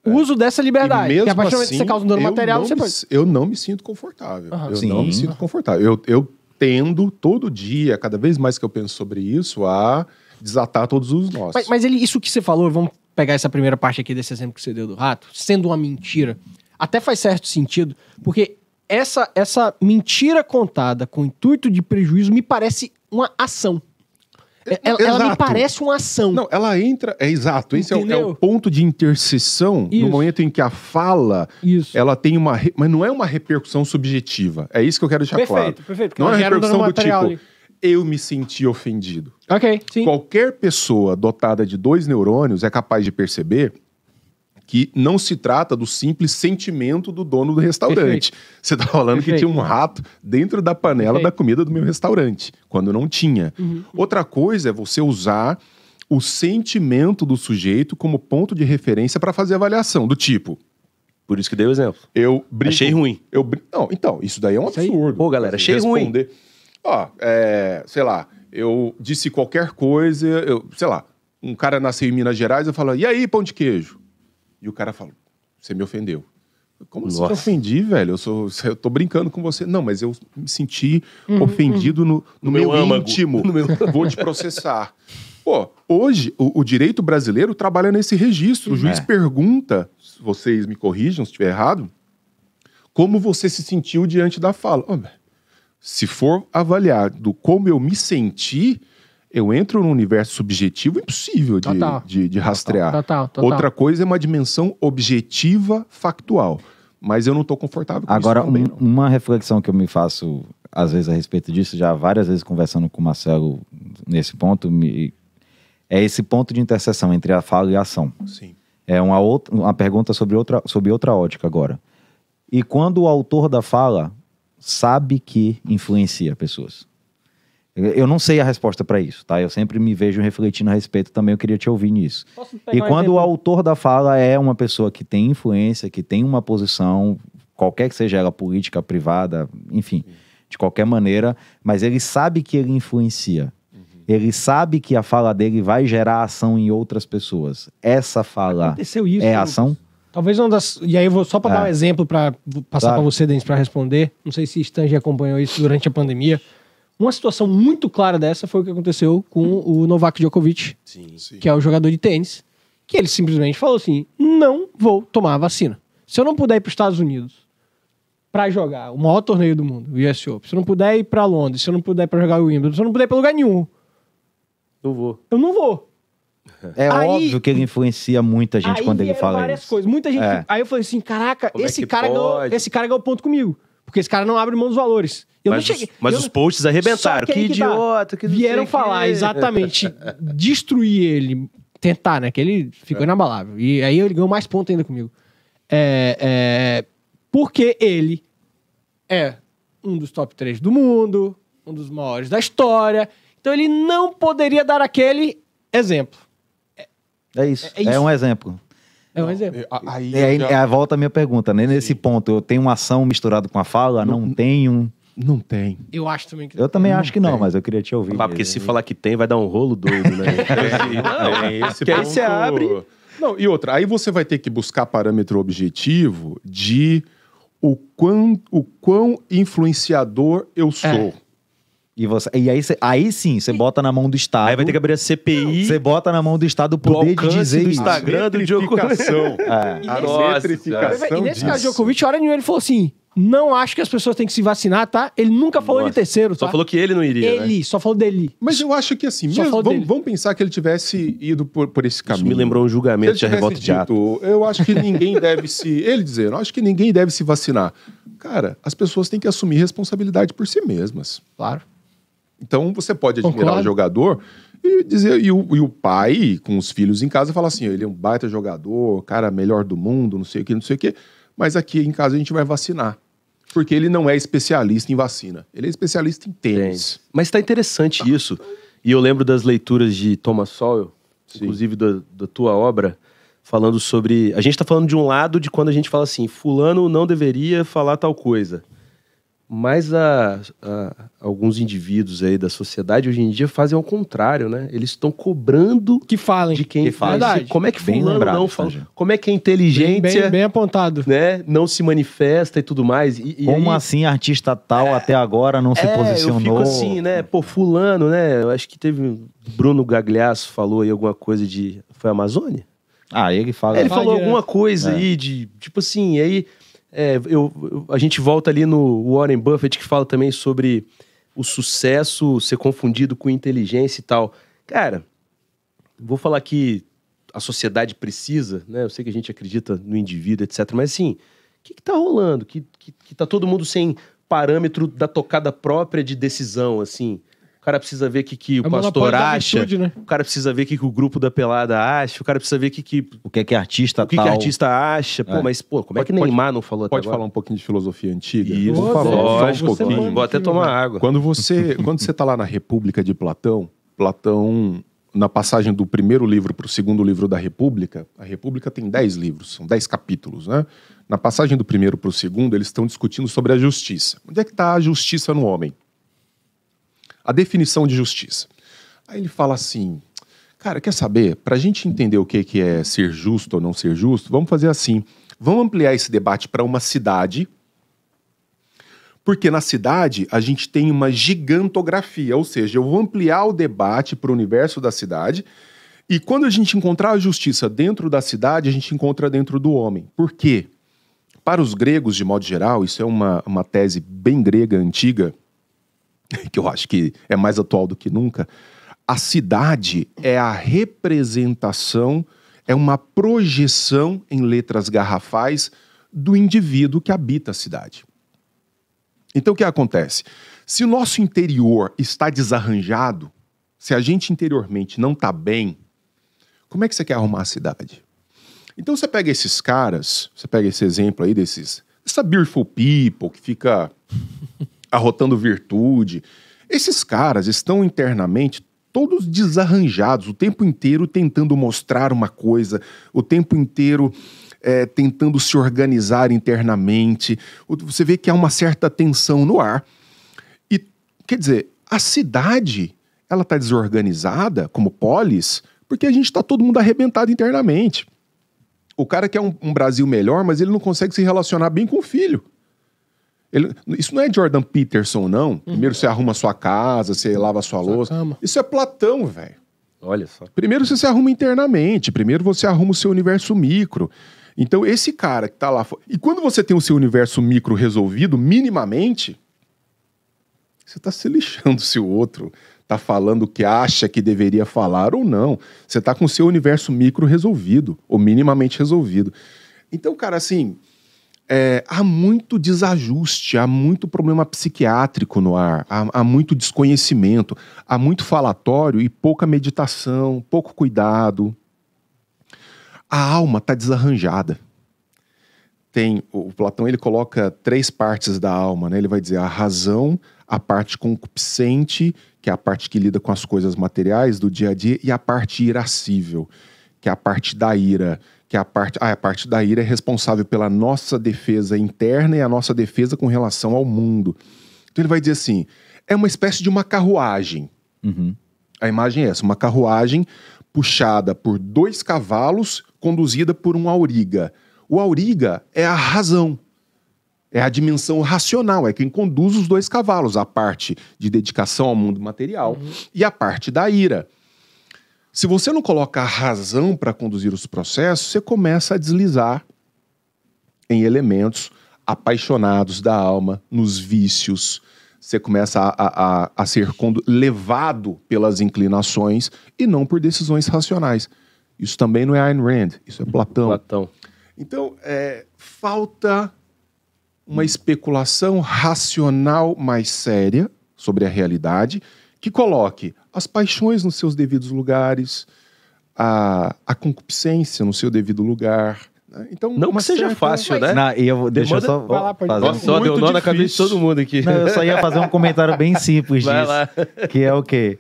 uso dessa E liberdade. mesmo Porque a partir do momento que você assim, causa um dano eu material, não você me- pode... Eu não me sinto confortável. Aham. Eu Sim. não me sinto confortável. Eu tendo, todo dia, cada vez mais que eu penso sobre isso, a desatar todos os nós. Mas isso que você falou, vamos pegar essa primeira parte aqui desse exemplo que você deu do rato, sendo uma mentira, até faz certo sentido, porque essa mentira contada com intuito de prejuízo me parece uma ação. Ela me Exato. parece uma ação. Não, ela entra... É exato. Esse é Entendeu? o ponto de interseção Isso. no momento em que a fala... Isso. Ela tem uma... Mas não é uma repercussão subjetiva. É isso que eu quero deixar claro. Perfeito. Porque Não é uma ela gera um dano repercussão do material tipo... Eu me senti ofendido. ali. Ok, sim. Qualquer pessoa dotada de 2 neurônios é capaz de perceber que não se trata do simples sentimento do dono do restaurante. Você está falando que Perfeito. tinha um rato dentro da panela Perfeito. da comida do meu restaurante, quando não tinha. Uhum. Outra coisa é você usar o sentimento do sujeito como ponto de referência para fazer avaliação, do tipo, Por isso que dei o exemplo. eu brinco... Achei ruim. Não, então, isso daí é um Isso aí- absurdo. Pô, galera, achei Responder... Ó, sei lá, eu disse qualquer coisa, sei lá, um cara nasceu em Minas Gerais, eu falo, e aí, pão de queijo? E o cara fala, você me ofendeu. Como assim eu Nossa. ofendi, velho? Eu tô brincando com você. Não, mas eu me senti ofendido no meu âmago. íntimo. Vou te processar. Pô, hoje o direito brasileiro trabalha nesse registro. O juiz pergunta, vocês me corrijam se estiver errado, como você se sentiu diante da fala. Se for avaliar do como eu me senti, eu entro num universo subjetivo impossível Total. de rastrear. Total. Outra coisa é uma dimensão objetiva, factual. Mas eu não estou confortável com Agora, isso também, não. uma reflexão que eu me faço, às vezes, a respeito disso, já várias vezes conversando com o Marcelo nesse ponto, é esse ponto de interseção entre a fala e a ação. Sim. É uma pergunta sobre outra ótica agora. E quando o autor da fala sabe que influencia pessoas? Eu não sei a resposta para isso, tá? Eu sempre me vejo refletindo a respeito também, eu queria te ouvir nisso. Posso pegar E um quando exemplo? o autor da fala é uma pessoa que tem influência, que tem uma posição, qualquer que seja ela, política, privada, enfim, de qualquer maneira, mas ele sabe que ele influencia. Ele sabe que a fala dele vai gerar ação em outras pessoas. Essa fala Aconteceu isso. é ação? Talvez uma das... E aí eu vou só para dar um exemplo para passar Claro. para você, Denis, para responder. Não sei se Stan já acompanhou isso durante a pandemia. Uma situação muito clara dessa foi o que aconteceu com o Novak Djokovic, Sim. que é o jogador de tênis, que ele simplesmente falou assim, não vou tomar a vacina. Se eu não puder ir para os Estados Unidos para jogar o maior torneio do mundo, o US Open, se eu não puder ir para Londres, se eu não puder ir para jogar o Wimbledon, se eu não puder ir para lugar nenhum, Não vou. eu não vou. É Aí- óbvio que ele influencia muita gente Aí quando ele vieram fala várias isso. coisas. Muita gente. É. Aí eu falei assim: caraca, Como é esse que cara pode? ganhou ponto comigo. Porque esse cara não abre mão dos valores. Eu Mas, não cheguei. mas eu os não- posts arrebentaram. Só Que aí que tá. idiota. Que não Vieram sei falar quê. exatamente, destruir ele, tentar, né? Que ele ficou inabalável. E aí ele ganhou mais pontos ainda comigo. Porque ele é um dos top 3 do mundo, um dos maiores da história. Então ele não poderia dar aquele exemplo. É isso. É isso. É um exemplo. É um exemplo. Aí E aí, eu já- volta a minha pergunta, né? Nesse ponto, eu tenho uma ação misturada com a fala? Não tenho. Não tem. Eu acho também que. Eu também acho que não, tem. mas eu queria te ouvir. Ah, porque se falar que tem, vai dar um rolo doido, né? Esse que aí você abre- Não, e outra, aí você vai ter que buscar parâmetro objetivo de o quão influenciador eu sou. E aí sim, você bota na mão do Estado. Aí vai ter que abrir a CPI. Você bota na mão do Estado o Do poder de alcance dizer do isso. Instagram. do Djokovic. Metrificação. É. A Nossa, metrificação E nesse caso, disso. Djokovic, hora nenhuma, ele falou assim: não acho que as pessoas têm que se vacinar, tá? Ele nunca falou Nossa. de terceiro, tá? Só falou que ele não iria, né? Ele, só falou dele. Mas eu acho que assim, Só mesmo, falou dele. vamos pensar que ele tivesse ido por esse caminho. Isso me lembrou um Se julgamento ele de revolta tivesse de ato. dito, eu acho que ninguém deve se... Ele dizendo, acho que ninguém deve se vacinar. Cara, as pessoas têm que assumir responsabilidade por si mesmas. Claro. Então você pode admirar Concordo. o jogador e dizer, e o pai com os filhos em casa fala assim, ele é um baita jogador, cara melhor do mundo, não sei o que, não sei o que, mas aqui em casa a gente vai vacinar. Porque ele não é especialista em vacina, ele é especialista em tênis. Mas tá interessante isso. E eu lembro das leituras de Thomas Sowell, inclusive da tua obra, falando sobre... A gente tá falando de um lado de quando a gente fala assim, fulano não deveria falar tal coisa. Mas alguns indivíduos aí da sociedade hoje em dia fazem ao contrário, né? Eles estão cobrando Que falem. de quem Que faz. verdade. Como é que Bem fulano lembrado, não fala? Sérgio. Como é que a Bem, inteligência bem apontado. né, não se manifesta e tudo mais? E Como aí, assim artista tal até agora não se eu posicionou? fico assim, né? Pô, fulano, né? Eu acho que teve... Bruno Gagliasso falou aí alguma coisa de... Foi a Amazônia? Ah, ele fala. Ele Fala falou direto. alguma coisa aí de... Tipo assim, aí... a gente volta ali no Warren Buffett, que fala também sobre o sucesso ser confundido com inteligência e tal. Cara, vou falar que a sociedade precisa, né? Eu sei que a gente acredita no indivíduo, etc. Mas assim, o que tá rolando? Que tá todo mundo sem parâmetro da tocada própria de decisão, assim. O cara precisa ver o que o É o monopólio pastor da acha. virtude, né? O cara precisa ver o que o grupo da pelada acha. O cara precisa ver O que é que artista o que tal... artista acha. Pô, É. mas pô, como é que Pode- Neymar não falou até Pode agora? falar um pouquinho de filosofia antiga? Isso, Por por favor, favor. lógico, um pouquinho. você Vou até manda tomar aqui, água. Quando você tá lá na República de Platão, na passagem do primeiro livro para o segundo livro da República, a República tem 10 livros, são 10 capítulos, né? Na passagem do primeiro para o segundo, eles estão discutindo sobre a justiça. Onde é que está a justiça no homem? A definição de justiça. Aí ele fala assim, cara, quer saber? Para a gente entender o que é ser justo ou não ser justo, vamos fazer assim, vamos ampliar esse debate para uma cidade, porque na cidade a gente tem uma gigantografia, ou seja, eu vou ampliar o debate para o universo da cidade, e quando a gente encontrar a justiça dentro da cidade, a gente encontra dentro do homem. Por quê? Para os gregos, de modo geral, isso é uma tese bem grega, antiga, que eu acho que é mais atual do que nunca, a cidade é a representação, é uma projeção em letras garrafais do indivíduo que habita a cidade. Então o que acontece? Se o nosso interior está desarranjado, se a gente interiormente não está bem, como é que você quer arrumar a cidade? Então você pega esses caras, você pega esse exemplo aí dessa beautiful people que fica arrotando virtude. Esses caras estão internamente todos desarranjados, o tempo inteiro tentando mostrar uma coisa, o tempo inteiro tentando se organizar internamente. Você vê que há uma certa tensão no ar. E, quer dizer, a cidade, ela está desorganizada, como polis, porque a gente está todo mundo arrebentado internamente. O cara quer um Brasil melhor, mas ele não consegue se relacionar bem com o filho. Isso não é Jordan Peterson, não. Primeiro você arruma a sua casa, você lava a sua louça. cama. Isso é Platão, velho. Olha só. Primeiro você se arruma internamente, primeiro você arruma o seu universo micro. Então esse cara que tá lá... E quando você tem o seu universo micro resolvido, minimamente, você tá se lixando se o outro tá falando o que acha que deveria falar ou não. Você tá com o seu universo micro resolvido, ou minimamente resolvido. Então, cara, assim... há muito desajuste, há muito problema psiquiátrico no ar, há muito desconhecimento, há muito falatório e pouca meditação, pouco cuidado. A alma está desarranjada. O Platão ele coloca 3 partes da alma, né? Ele vai dizer a razão, a parte concupiscente, que é a parte que lida com as coisas materiais do dia a dia, e a parte irascível, que é a parte da ira. Que a parte da ira é responsável pela nossa defesa interna e a nossa defesa com relação ao mundo. Então ele vai dizer assim, é uma espécie de uma carruagem. A imagem é essa, uma carruagem puxada por 2 cavalos, conduzida por um auriga. O auriga é a razão, é a dimensão racional, é quem conduz os 2 cavalos, a parte de dedicação ao mundo material e a parte da ira. Se você não coloca a razão para conduzir os processos, você começa a deslizar em elementos apaixonados da alma, nos vícios. Você começa a ser levado pelas inclinações e não por decisões racionais. Isso também não é Ayn Rand, isso é Platão. Então, falta uma especulação racional mais séria sobre a realidade, que coloque as paixões nos seus devidos lugares, a concupiscência no seu devido lugar. Né? Então, não que seja fácil, né? Não, deixa eu só Vai lá, pode fazer Nossa, só deu nó na cabeça de todo mundo aqui. Não, eu só ia fazer um comentário bem simples Vai disso. lá. Que é o quê?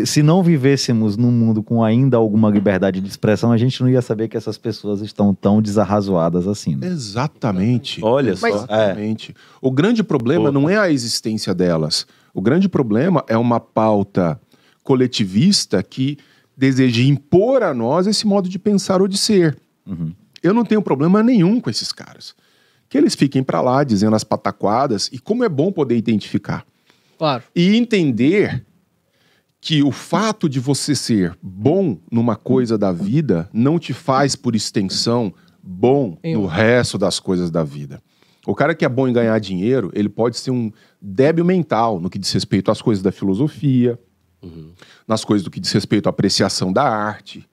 Se não vivêssemos num mundo com ainda alguma liberdade de expressão, a gente não ia saber que essas pessoas estão tão desarrazoadas assim. Né? Exatamente. Olha só. Exatamente. O grande problema não é a existência delas. O grande problema é uma pauta coletivista que deseja impor a nós esse modo de pensar ou de ser. Eu não tenho problema nenhum com esses caras. Que eles fiquem pra lá dizendo as pataquadas e como é bom poder identificar. Claro. E entender que o fato de você ser bom numa coisa da vida não te faz, por extensão, bom no resto das coisas da vida. O cara que é bom em ganhar dinheiro, ele pode ser um débil mental no que diz respeito às coisas da filosofia, nas coisas do que diz respeito à apreciação da arte.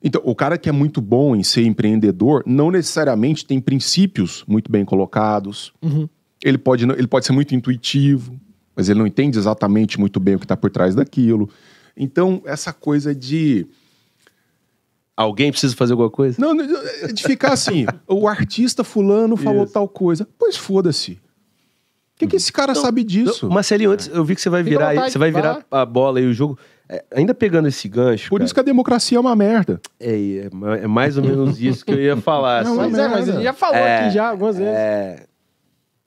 Então, o cara que é muito bom em ser empreendedor não necessariamente tem princípios muito bem colocados. Ele pode ser muito intuitivo, mas ele não entende exatamente muito bem o que está por trás daquilo. Então, essa coisa de... Alguém precisa fazer alguma coisa? Não, de ficar assim, o artista fulano falou tal coisa. Pois foda-se. O que esse cara sabe disso? Marcelinho, antes eu vi que você vai Fica à virar, vontade, você vai vai virar lá. a bola e o jogo. Ainda pegando esse gancho, Por cara, isso que a democracia é uma merda. é mais ou menos isso que eu ia falar. Não, assim. Mas a gente já falou aqui já algumas vezes.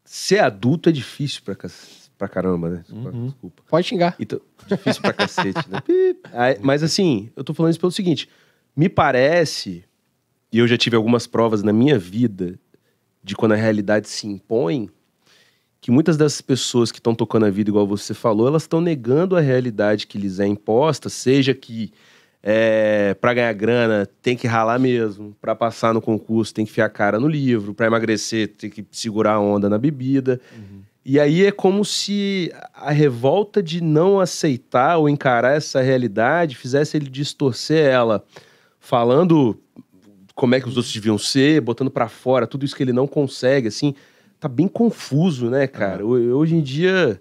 Ser adulto é difícil pra caramba, né? Desculpa. Pode xingar. Então, difícil pra cacete, né? Mas assim, eu tô falando isso pelo seguinte. Me parece, e eu já tive algumas provas na minha vida, de quando a realidade se impõe, que muitas dessas pessoas que estão tocando a vida, igual você falou, elas estão negando a realidade que lhes é imposta, seja que para ganhar grana tem que ralar mesmo, para passar no concurso tem que enfiar a cara no livro, para emagrecer tem que segurar a onda na bebida. E aí é como se a revolta de não aceitar ou encarar essa realidade fizesse ele distorcer ela, falando como é que os outros deviam ser, botando pra fora tudo isso que ele não consegue, assim, tá bem confuso, né, cara? Hoje em dia,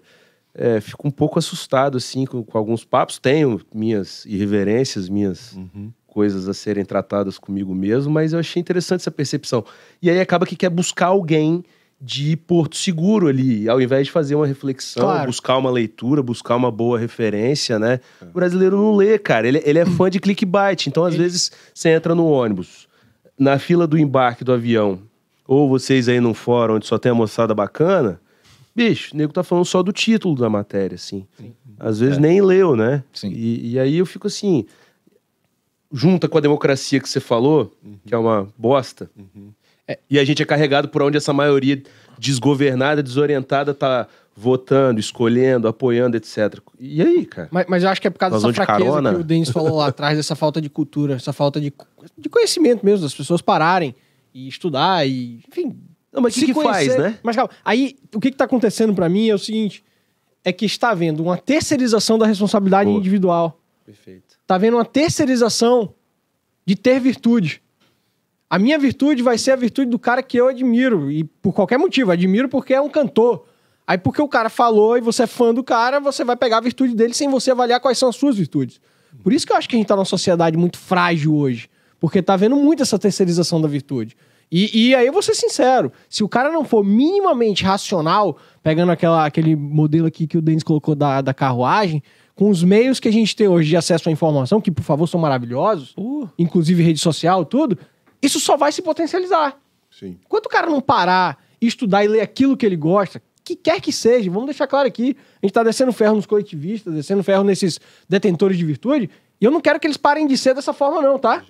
fico um pouco assustado, assim, com alguns papos. Tenho minhas irreverências, minhas coisas a serem tratadas comigo mesmo, mas eu achei interessante essa percepção. E aí acaba que quer buscar alguém de porto seguro ali, ao invés de fazer uma reflexão, buscar uma leitura, buscar uma boa referência, né? O brasileiro não lê, cara. Ele é fã de clickbait. Então, às vezes, você entra no ônibus, na fila do embarque do avião, ou vocês aí num fórum onde só tem a moçada bacana, bicho, o nego tá falando só do título da matéria, assim. Às vezes nem leu, né? Sim. E aí eu fico assim, junta com a democracia que você falou, que é uma bosta, e a gente é carregado por onde essa maioria desgovernada, desorientada, tá votando, escolhendo, apoiando, etc. E aí, cara? Mas eu acho que é por causa dessa fraqueza que o Denis falou lá atrás, dessa falta de cultura, essa falta de conhecimento mesmo, das pessoas pararem e estudar e, enfim... Não, mas o que faz, né? Mas calma, aí o que tá acontecendo pra mim é o seguinte, é que está havendo uma terceirização da responsabilidade individual. Perfeito. Tá havendo uma terceirização de ter virtude. A minha virtude vai ser a virtude do cara que eu admiro, e por qualquer motivo, admiro porque é um cantor. Aí porque o cara falou e você é fã do cara, você vai pegar a virtude dele sem você avaliar quais são as suas virtudes. Por isso que eu acho que a gente tá numa sociedade muito frágil hoje, porque tá havendo muito essa terceirização da virtude. E aí eu vou ser sincero, se o cara não for minimamente racional, pegando aquele modelo aqui que o Denis colocou da carruagem, com os meios que a gente tem hoje de acesso à informação, que por favor são maravilhosos, inclusive rede social, tudo, isso só vai se potencializar. Sim. Enquanto o cara não parar, estudar e ler aquilo que ele gosta, que quer que seja, vamos deixar claro aqui, a gente tá descendo ferro nos coletivistas, descendo ferro nesses detentores de virtude, e eu não quero que eles parem de ser dessa forma não, tá?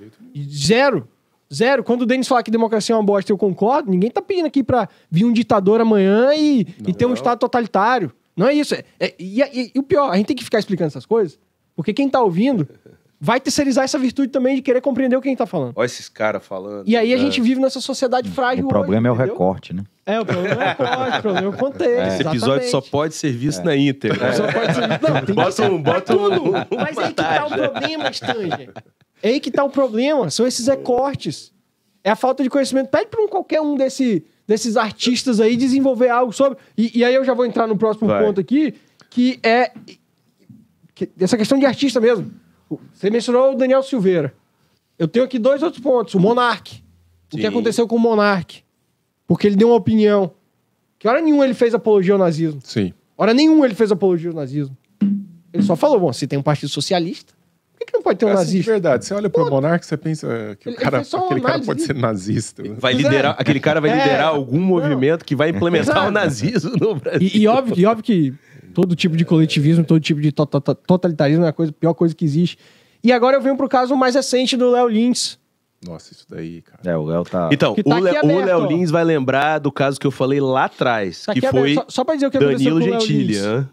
Zero. Quando o Denis falar que democracia é uma bosta, eu concordo. Ninguém tá pedindo aqui pra vir um ditador amanhã e ter um estado totalitário. Não é isso. E o pior, a gente tem que ficar explicando essas coisas, porque quem tá ouvindo vai terceirizar essa virtude também de querer compreender o que a gente tá falando. Olha esses caras falando. E aí a gente vive nessa sociedade frágil. O problema hoje, é o recorte, né? O problema é o recorte, o problema é o contexto. Esse episódio só pode ser visto na íntegra. Só pode ser... Não, tem Bota um... Mas aí que tá o problema, Stanger. É aí que tá o problema. São esses recortes. É a falta de conhecimento. Pede pra qualquer um desses artistas aí desenvolver algo sobre... E aí eu já vou entrar no próximo ponto aqui, que é essa questão de artista mesmo. Você mencionou o Daniel Silveira. Eu tenho aqui 2 outros pontos. O Monark. O que aconteceu com o Monark? Porque ele deu uma opinião. Que hora nenhuma ele fez apologia ao nazismo. Sim. Hora nenhuma ele fez apologia ao nazismo. Ele só falou, bom, se tem um partido socialista, por que não pode ter um Assim, nazista? de verdade, você olha pro Monark, você pensa que Ele só aquele cara análise pode ser nazista. Vai liderar, aquele cara vai liderar algum movimento que vai implementar o nazismo no Brasil. E óbvio que todo tipo de coletivismo, todo tipo de totalitarismo é a pior coisa que existe. E agora eu venho pro caso mais recente do Léo Lins. Nossa, isso daí, cara. O Léo tá... Então, Que tá o aqui aberto, Léo ó. Lins vai lembrar do caso que eu falei lá atrás, Tá que aqui foi aberto. Só pra dizer o que aconteceu Danilo com o Léo Gentili. Lins. Hã?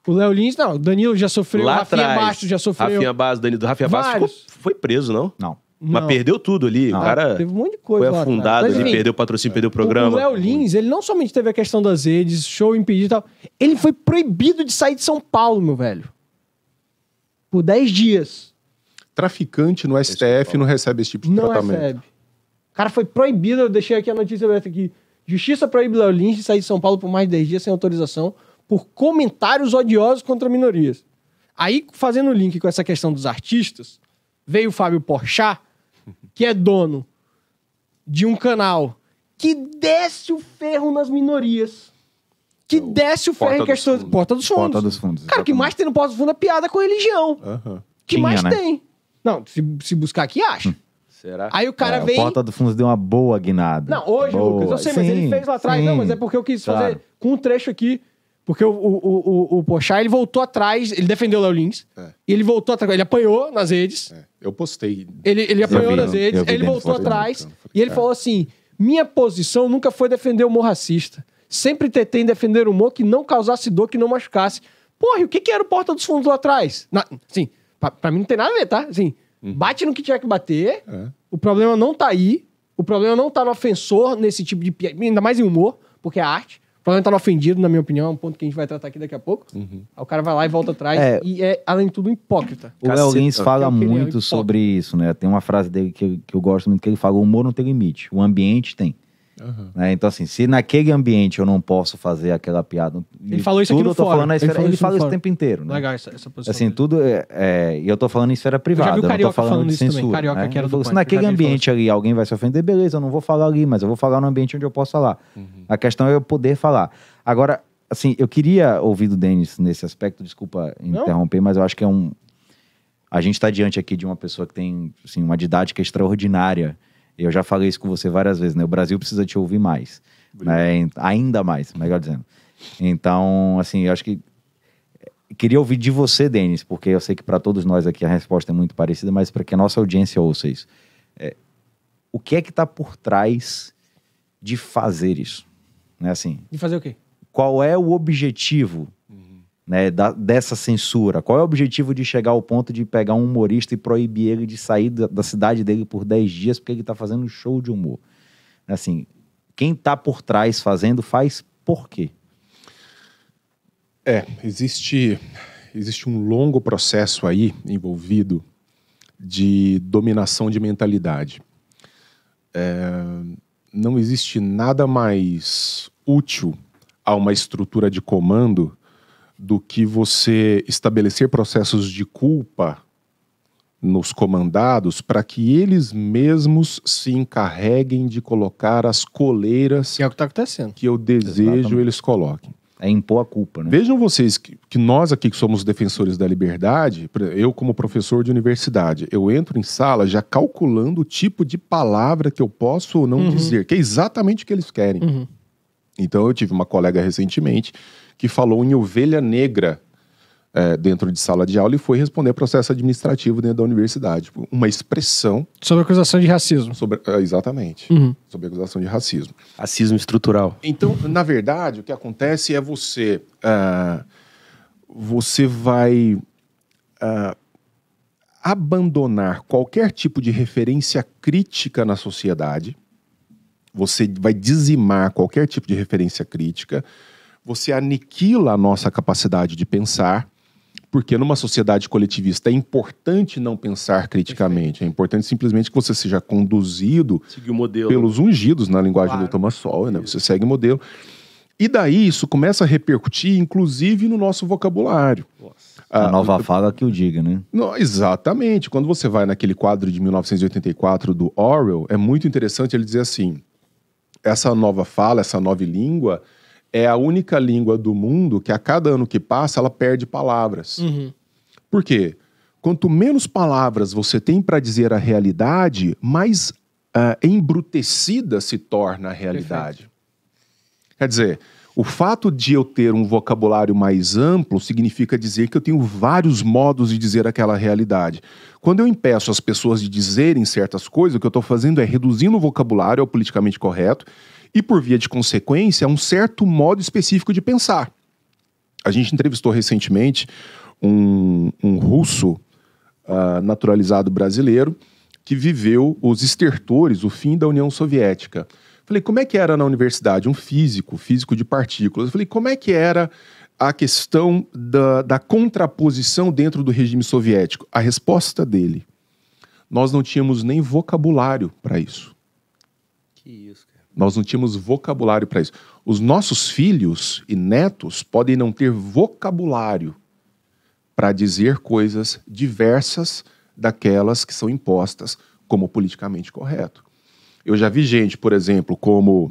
O Léo Lins, não. O Danilo já sofreu, Lá o Rafinha atrás, Bastos já sofreu. Rafinha Bastos, Danilo. Rafinha Bastos foi preso, não? Não. Mas Não. perdeu tudo ali. Não. O cara Teve um monte de coisa foi lá afundado atrás. Mas, ali, enfim, perdeu o patrocínio, perdeu o programa. O Léo Lins, ele não somente teve a questão das redes, show impedido e tal. Ele foi proibido de sair de São Paulo, meu velho. Por 10 dias. Traficante no STF não recebe esse tipo de Não tratamento. recebe. O cara foi proibido, eu deixei aqui a notícia aberta aqui. Justiça proíbe Léo Lins de sair de São Paulo por mais de 10 dias sem autorização por comentários odiosos contra minorias. Aí, fazendo o link com essa questão dos artistas, veio o Fábio Porchat, que é dono de um canal que desce o ferro nas minorias. Que desce o ferro em questões... Porta dos Fundos. Porta dos Fundos. Cara, o que mais tem no Porta dos Fundos é piada com religião. Aham. Que Tinha, mais né? tem? Não, se buscar aqui, acha. Será? Aí o cara O vem... Porta dos Fundos deu uma boa guinada. Não, hoje, boa. Lucas, eu sei, mas ele Sim, fez lá atrás. sim. Não, mas é porque eu quis fazer Claro. com um trecho aqui. Porque o Porchat, ele voltou atrás, ele defendeu o Léo Lins. É. E ele voltou atrás, ele apanhou nas redes. É, eu postei. Ele apanhou vi, nas redes, eu vi ele dentro voltou do Porta atrás. Falei, E ele cara. falou assim, minha posição nunca foi defender o humor racista. Sempre tentei defender o humor que não causasse dor, que não machucasse. Porra, e o que era o Porta dos Fundos lá atrás? Assim, pra mim não tem nada a ver, tá? Assim, bate no que tiver que bater. É. O problema não tá aí. O problema não tá no ofensor, nesse tipo de piada. Ainda mais em humor, porque é arte. O problema tá no ofendido, na minha opinião. É um ponto que a gente vai tratar aqui daqui a pouco. Aí o cara vai lá e volta atrás. E é, além de tudo, um hipócrita. O Léo Lins fala Que é opinião muito hipócrita. sobre isso, né? Tem uma frase dele que eu gosto muito, que ele fala, o humor não tem limite, o ambiente tem. Aham. Né? Então, assim, se naquele ambiente eu não posso fazer aquela piada... Ele falou isso aqui tudo no eu tô fórum. falando na Ele esfera, falou ele isso no fala isso o fórum. tempo inteiro, né? Legal essa posição. Assim, dele. tudo e eu tô falando em esfera privada, vi o eu não tô Carioca falando falando de isso também, censura. Carioca, né? que era Ele do falou, se Pânico, eu já naquele vi ele ambiente ali alguém vai se ofender, beleza, eu não vou falar ali, mas eu vou falar no ambiente onde eu posso falar. A questão é eu poder falar. Agora, assim, eu queria ouvir do Denis nesse aspecto, desculpa interromper, mas eu acho que é a gente tá diante aqui de uma pessoa que tem, assim, uma didática extraordinária. Eu já falei isso com você várias vezes, né? O Brasil precisa te ouvir mais. Né? Ainda mais, melhor dizendo. Então, assim, eu acho que queria ouvir de você, Denis, porque eu sei que para todos nós aqui a resposta é muito parecida, mas para que a nossa audiência ouça isso. O que é que está por trás de fazer isso? né? Assim, De fazer o quê? qual é o objetivo, né, dessa censura? Qual é o objetivo de chegar ao ponto de pegar um humorista e proibir ele de sair da cidade dele por 10 dias porque ele tá fazendo um show de humor? Assim, quem tá por trás fazendo, faz por quê? Existe um longo processo aí envolvido de dominação de mentalidade. Não existe nada mais útil a uma estrutura de comando do que você estabelecer processos de culpa nos comandados para que eles mesmos se encarreguem de colocar as coleiras Que é o que tá acontecendo. que eu desejo Exatamente. eles coloquem. É impor a culpa, né? Vejam vocês que nós aqui que somos defensores da liberdade, eu como professor de universidade, eu entro em sala já calculando o tipo de palavra que eu posso ou não dizer, que é exatamente o que eles querem. Então eu tive uma colega recentemente que falou em ovelha negra dentro de sala de aula e foi responder processo administrativo dentro da universidade. Uma expressão Sobre acusação de racismo. sobre... exatamente. Sobre acusação de racismo. Racismo estrutural. Então, na verdade, o que acontece é você vai abandonar qualquer tipo de referência crítica na sociedade, você vai dizimar qualquer tipo de referência crítica, você aniquila a nossa capacidade de pensar, porque numa sociedade coletivista é importante não pensar criticamente, é importante simplesmente que você seja conduzido Seguir o modelo. pelos ungidos, na linguagem do Thomas Sowell, né? Você segue o modelo. E daí isso começa a repercutir, inclusive, no nosso vocabulário. A nova fala que o diga, né? Não, exatamente. Quando você vai naquele quadro de 1984 do Orwell, é muito interessante ele dizer assim, essa nova fala, essa nova língua, é a única língua do mundo que a cada ano que passa, ela perde palavras. Por quê? Quanto menos palavras você tem para dizer a realidade, mais embrutecida se torna a realidade. Quer dizer, o fato de eu ter um vocabulário mais amplo significa dizer que eu tenho vários modos de dizer aquela realidade. Quando eu impeço as pessoas de dizerem certas coisas, o que eu estou fazendo é reduzindo o vocabulário ao politicamente correto e, por via de consequência, a um certo modo específico de pensar. A gente entrevistou recentemente um russo naturalizado brasileiro que viveu os estertores, o fim da União Soviética. Falei, como é que era na universidade? Um físico de partículas. Eu falei, como é que era a questão da contraposição dentro do regime soviético? A resposta dele, nós não tínhamos nem vocabulário para isso. Que isso, cara. Nós não tínhamos vocabulário para isso. Os nossos filhos e netos podem não ter vocabulário para dizer coisas diversas daquelas que são impostas como politicamente correto. Eu já vi gente, por exemplo, como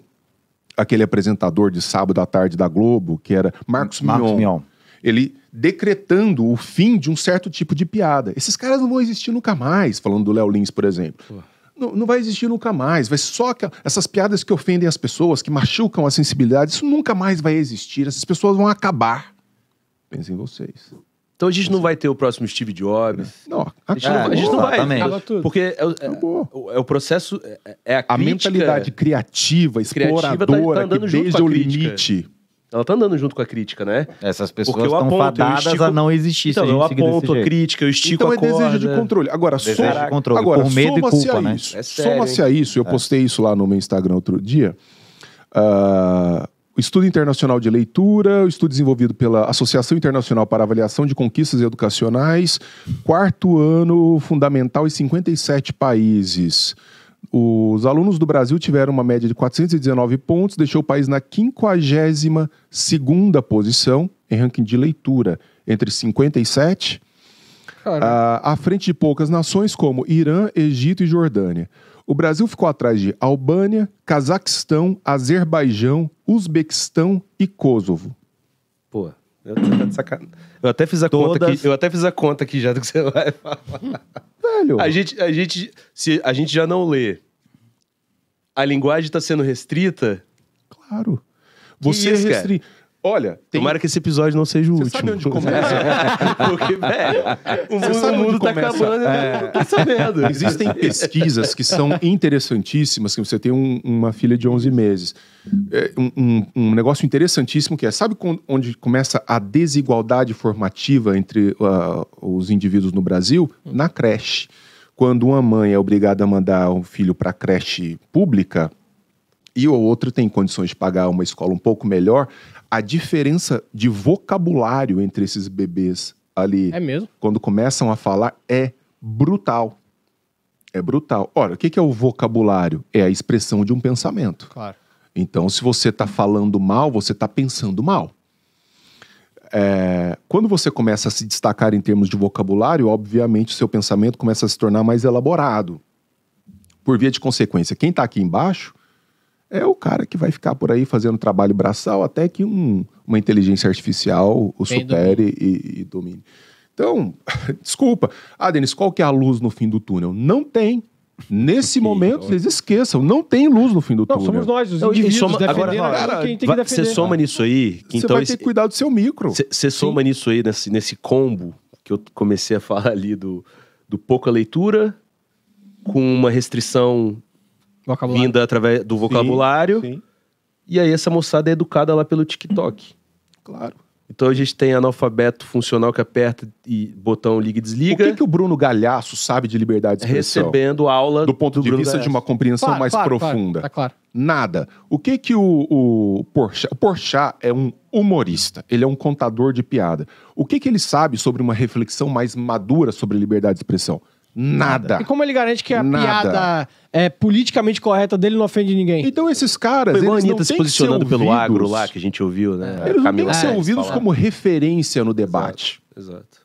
aquele apresentador de sábado à tarde da Globo, que era Marcos Mion. Ele decretando o fim de um certo tipo de piada. Esses caras não vão existir nunca mais, falando do Léo Lins, por exemplo. Não vai existir nunca mais. Vai só essas piadas que ofendem as pessoas, que machucam a sensibilidade, isso nunca mais vai existir. Essas pessoas vão acabar. Pensem em vocês. Então a gente não vai ter o próximo Steve Jobs. Não, A gente não vai. exatamente. Porque é o processo, é a crítica. a mentalidade criativa, exploradora, tá andando que junto desde com a o crítica. limite. Ela tá andando junto com a crítica, né? Essas pessoas Porque eu estão aponto, fadadas eu estico- a não existir. Então, se a eu gente seguir desse aponto a jeito. crítica, eu estico Então a é corda. desejo de controle. Agora, Desejo de controle, agora por medo e soma-se culpa, a né? isso. É sério, Soma-se a isso. Eu postei isso lá no meu Instagram outro dia. O Estudo Internacional de Leitura, o estudo desenvolvido pela Associação Internacional para Avaliação de Conquistas Educacionais, 4º ano fundamental em 57 países. Os alunos do Brasil tiveram uma média de 419 pontos, deixou o país na 52ª posição em ranking de leitura, entre 57, à frente de poucas nações como Irã, Egito e Jordânia. O Brasil ficou atrás de Albânia, Cazaquistão, Azerbaijão, Uzbequistão e Kosovo. Pô, eu tô de sacanagem. Eu até fiz a conta aqui já do que você vai falar. Velho, Se a gente já não lê, a linguagem tá sendo restrita. claro. Você isso, restringe. Olha, tem... Tomara que esse episódio não seja o Você último. sabe onde começa? Porque, velho, o mundo tá acabando, eu não tô sabendo. Existem pesquisas que são interessantíssimas, que você tem uma filha de 11 meses. Um negócio interessantíssimo que é, sabe onde começa a desigualdade formativa entre os indivíduos no Brasil? Na creche. Quando uma mãe é obrigada a mandar um filho para a creche pública e o outro tem condições de pagar uma escola um pouco melhor, a diferença de vocabulário entre esses bebês ali, É mesmo? quando começam a falar, é brutal. É brutal. Ora, o que é o vocabulário? É a expressão de um pensamento. Claro. Então, se você está falando mal, você está pensando mal. Quando você começa a se destacar em termos de vocabulário, obviamente o seu pensamento começa a se tornar mais elaborado. Por via de consequência, quem está aqui embaixo é o cara que vai ficar por aí fazendo trabalho braçal até que uma inteligência artificial o supere e domine. Então, desculpa. Denis, qual que é a luz no fim do túnel? Não tem. Nesse momento, vocês esqueçam, não tem luz no fim do túnel. Somos nós, os Não, e indivíduos, soma- defendendo agora, aquilo que a gente tem que defender. Você soma nisso aí. Que Você então vai ter que cuidar do seu micro. Você soma nisso aí, nesse combo que eu comecei a falar ali do pouca leitura, com uma restrição Vocabulário. vinda através do vocabulário. Sim, E aí essa moçada é educada lá pelo TikTok. claro. Então a gente tem analfabeto funcional que aperta e botão liga e O desliga, que o Bruno Galhaço sabe de liberdade de expressão? recebendo aula Do ponto de Bruno vista de Galhaço. uma compreensão Claro, mais claro, profunda. claro, tá claro. Nada. O que o Porchat... O Porchat é um humorista, ele é um contador de piada. O que ele sabe sobre uma reflexão mais madura sobre liberdade de expressão? Nada. E como ele garante que a Nada. piada politicamente correta dele não ofende ninguém? Então esses caras, Foi igual a eles não Anitta se têm que ser posicionando pelo ouvidos- agro lá, que a gente ouviu, né? Eles não têm Camila que ser Harris ouvidos falar. como referência no debate. Exato.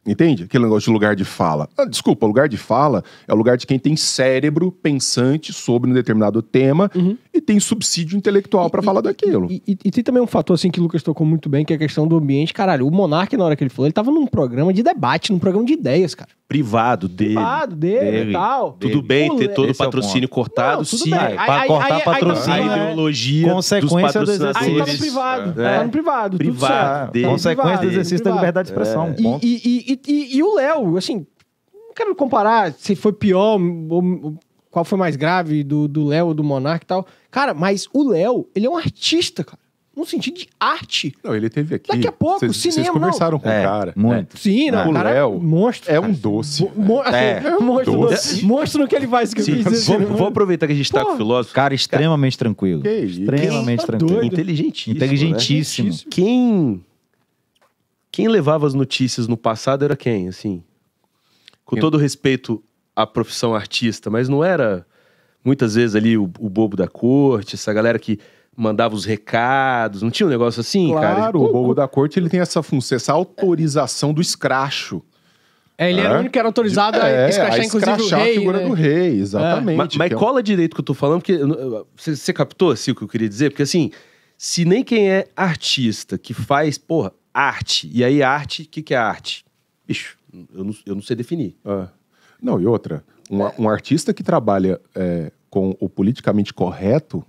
Entende? Aquele negócio de lugar de fala. Desculpa, lugar de fala é o lugar de quem tem cérebro pensante sobre um determinado tema e tem subsídio intelectual pra falar daquilo. E tem também um fator assim que o Lucas tocou muito bem, que é a questão do ambiente. Caralho, o Monark, na hora que ele falou, ele tava num programa de debate, num programa de ideias, cara. Privado dele. Privado dele e tal. Tudo bem ter todo o Esse é o patrocínio cortado, Não, tudo se bem. Pra cortar patrocínio, a né? ideologia Consequência do dos exercício. Aí tá no patrocinadores. privado. É. Tá no privado. tudo Privado certo. dele. Tá no Consequência privado, do exercício da privado. liberdade de expressão. Ponto. E o Léo, assim, não quero comparar se foi pior ou qual foi mais grave do Léo ou do Monark e tal. Cara, mas o Léo, ele é um artista, cara. No sentido de arte. Não, ele teve aqui. Daqui a pouco, Vocês cinema, conversaram com o É, cara. muito. Sim, não, O o cara Léo monstro. É cara. um doce. Monstro, doce. monstro no que ele faz. Que eu Sim, quis dizer, vou aproveitar que a gente tá com o filósofo. Cara extremamente tranquilo. Que isso? Extremamente Tá tranquilo. doido. Inteligentíssimo. Inteligentíssimo. Né? Quem levava as notícias no passado era quem, assim? Com todo respeito à profissão artista, mas não era muitas vezes ali o bobo da corte, essa galera que mandava os recados, não tinha um negócio assim, cara? Claro, o bobo da corte ele tem essa função, essa autorização do escracho. ele era o único que era autorizado a escrachar, inclusive, o escrachar rei. a figura né? do rei, exatamente. Mas que é um- cola direito que eu tô falando, porque você captou assim, o que eu queria dizer? Porque assim, se nem quem é artista que faz, porra, arte, e aí arte, o que é arte? Bicho, eu não sei definir. Não, e outra, um artista que trabalha com o politicamente correto,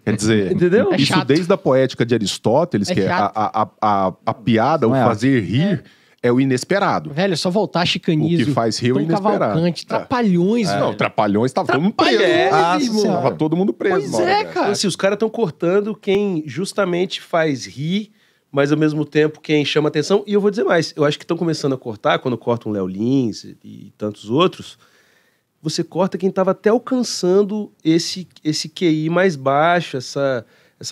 quer dizer, Entendeu? É isso chato. desde a poética de Aristóteles, É que é chato. a piada, Não o é fazer rir, é o inesperado. Velho, é só voltar a Chicanísio. O que faz rir é o Tom inesperado. Cavalcante, Trapalhões, velho. Não, Trapalhões tava todo mundo preso. Trapalhões, Nossa irmão. Senhora. Tava todo mundo preso. Pois na hora é, dessa. cara. Então, assim, os caras estão cortando quem justamente faz rir, mas ao mesmo tempo quem chama atenção. E eu vou dizer mais, eu acho que estão começando a cortar, quando cortam o Léo Lins e tantos outros, você corta quem estava até alcançando esse QI mais baixo, essa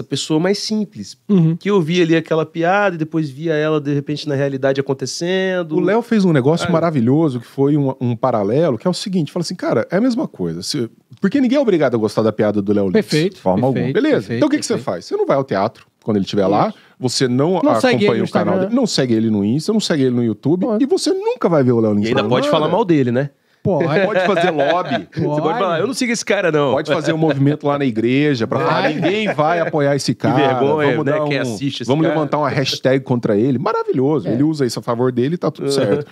pessoa mais simples. Uhum. Que eu via ali aquela piada e depois via ela, de repente, na realidade acontecendo. O Léo fez um negócio maravilhoso, que foi um paralelo, que é o seguinte, fala assim, cara, é a mesma coisa. Porque ninguém é obrigado a gostar da piada do Léo Lins. Perfeito. Forma perfeito, alguma. Beleza, perfeito, então o que você perfeito. faz? Você não vai ao teatro quando ele estiver lá, você não segue ele acompanha no o canal Instagram. dele, não segue ele no Insta, não segue ele no YouTube, Pode. e você nunca vai ver o Léo Lins. E ainda falando pode nada. falar mal dele, né? Pode. Pode fazer lobby. Você pode falar, eu não sigo esse cara, não. Pode fazer um movimento lá na igreja pra falar, Vai. ninguém vai apoiar esse cara. vergonha, vamos né, dar quem assiste esse vamos cara. levantar uma hashtag contra ele. Maravilhoso. Ele usa isso a favor dele e tá tudo certo.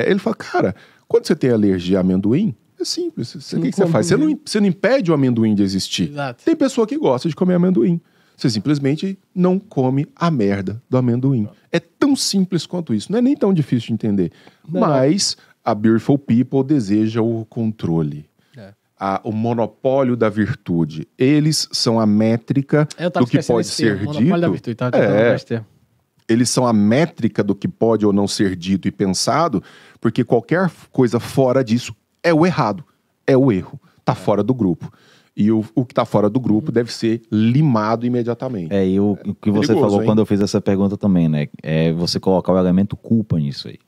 Ele fala, cara, quando você tem alergia a amendoim, é simples. O que você come faz? Você não impede o amendoim de existir. Exato. Tem pessoa que gosta de comer amendoim. Você simplesmente não come a merda do amendoim. É tão simples quanto isso. Não é nem tão difícil de entender. Mas a Beautiful People deseja o controle. O monopólio da virtude. Eles são a métrica do que pode ser dito. Monopólio da virtude, tá? Eles são a métrica do que pode ou não ser dito e pensado, porque qualquer coisa fora disso é o errado, é o erro. Tá fora do grupo. E o que tá fora do grupo deve ser limado imediatamente. E o que você Perigoso, falou hein? quando eu fiz essa pergunta também, né? É você colocar o elemento culpa nisso aí.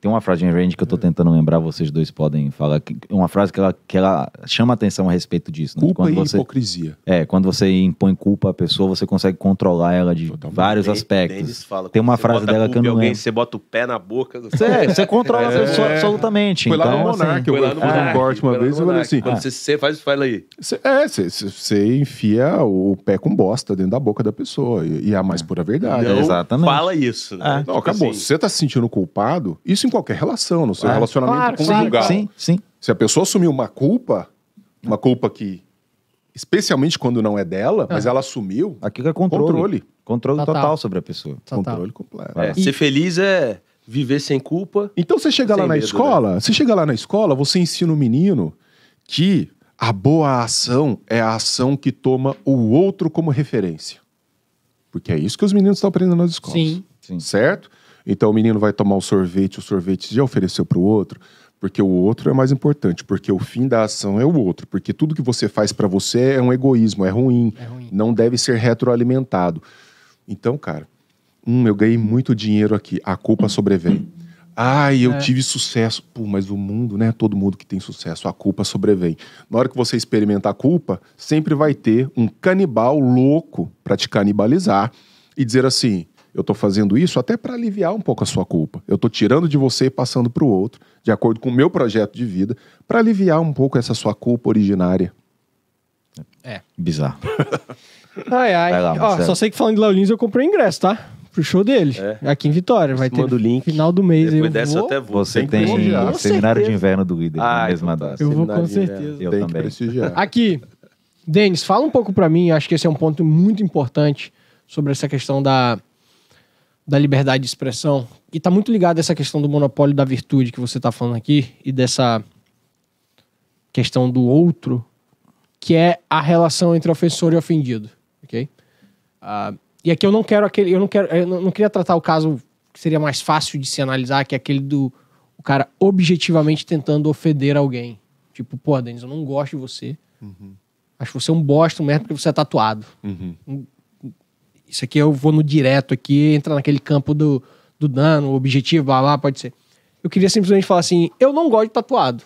Tem uma frase em Range que eu tô tentando lembrar, vocês dois podem falar. Uma frase que ela chama atenção a respeito disso. Né? Culpa e hipocrisia. Quando você impõe culpa à pessoa, você consegue controlar ela de vários aspectos. Denis fala, Tem uma você frase bota dela culpa que eu em não alguém, lembro. você bota o pé na boca. Você controla a pessoa absolutamente. Foi lá Então, no Monark, assim, eu Foi lá fiz no Monark, um corte uma foi lá vez e no eu falei Monark. assim... Quando você fala aí. Você enfia o pé com bosta dentro da boca da pessoa. E é a mais pura verdade. Não exatamente. fala isso, né? Não, acabou. Se você tá se sentindo culpado, isso em qualquer relação, no seu relacionamento conjugal. Sim. Se a pessoa assumiu uma culpa que, especialmente quando não é dela, mas ela assumiu, Aquilo é controle. Controle total sobre a pessoa. controle completo. Ser feliz é viver sem culpa. Então você chega Sem lá na medo, escola, você ensina o menino que a boa ação é a ação que toma o outro como referência. Porque é isso que os meninos estão aprendendo nas escolas. Sim. Certo? Então o menino vai tomar o sorvete já ofereceu para o outro, porque o outro é mais importante, porque o fim da ação é o outro, porque tudo que você faz para você é um egoísmo, é ruim, não deve ser retroalimentado. Então, cara, eu ganhei muito dinheiro aqui, a culpa sobrevém. Eu tive sucesso. Pô, mas o mundo, né? Todo mundo que tem sucesso, a culpa sobrevém. Na hora que você experimentar a culpa, sempre vai ter um canibal louco pra te canibalizar e dizer assim, eu tô fazendo isso até pra aliviar um pouco a sua culpa. Eu tô tirando de você e passando pro outro, de acordo com o meu projeto de vida, pra aliviar um pouco essa sua culpa originária. Bizarro. Vai lá, Marcelo. só sei que falando de Léo Lins, eu comprei ingresso, tá? Pro show dele. Aqui em Vitória. Vai ter Manda o link. final do mês. Depois Eu dessa eu vou, até vou. Você Tem que tem prestigiar. seminário de inverno do líder na mesma então tá. data. eu vou com Seminário de certeza. Eu Tem que também. prestigiar. Aqui, Denis, fala um pouco pra mim, acho que esse é um ponto muito importante sobre essa questão da liberdade de expressão. E tá muito ligado a essa questão do monopólio da virtude que você tá falando aqui e dessa questão do outro, que é a relação entre ofensor e ofendido, ok? E aqui eu não queria tratar o caso que seria mais fácil de se analisar, que é aquele do o cara objetivamente tentando ofender alguém. Tipo, pô, Denis, eu não gosto de você. Acho você um bosta, um merda, porque você é tatuado. Isso aqui eu vou no direto aqui, entra naquele campo do dano, objetivo, blá, blá, pode ser. Eu queria simplesmente falar assim, eu não gosto de tatuado.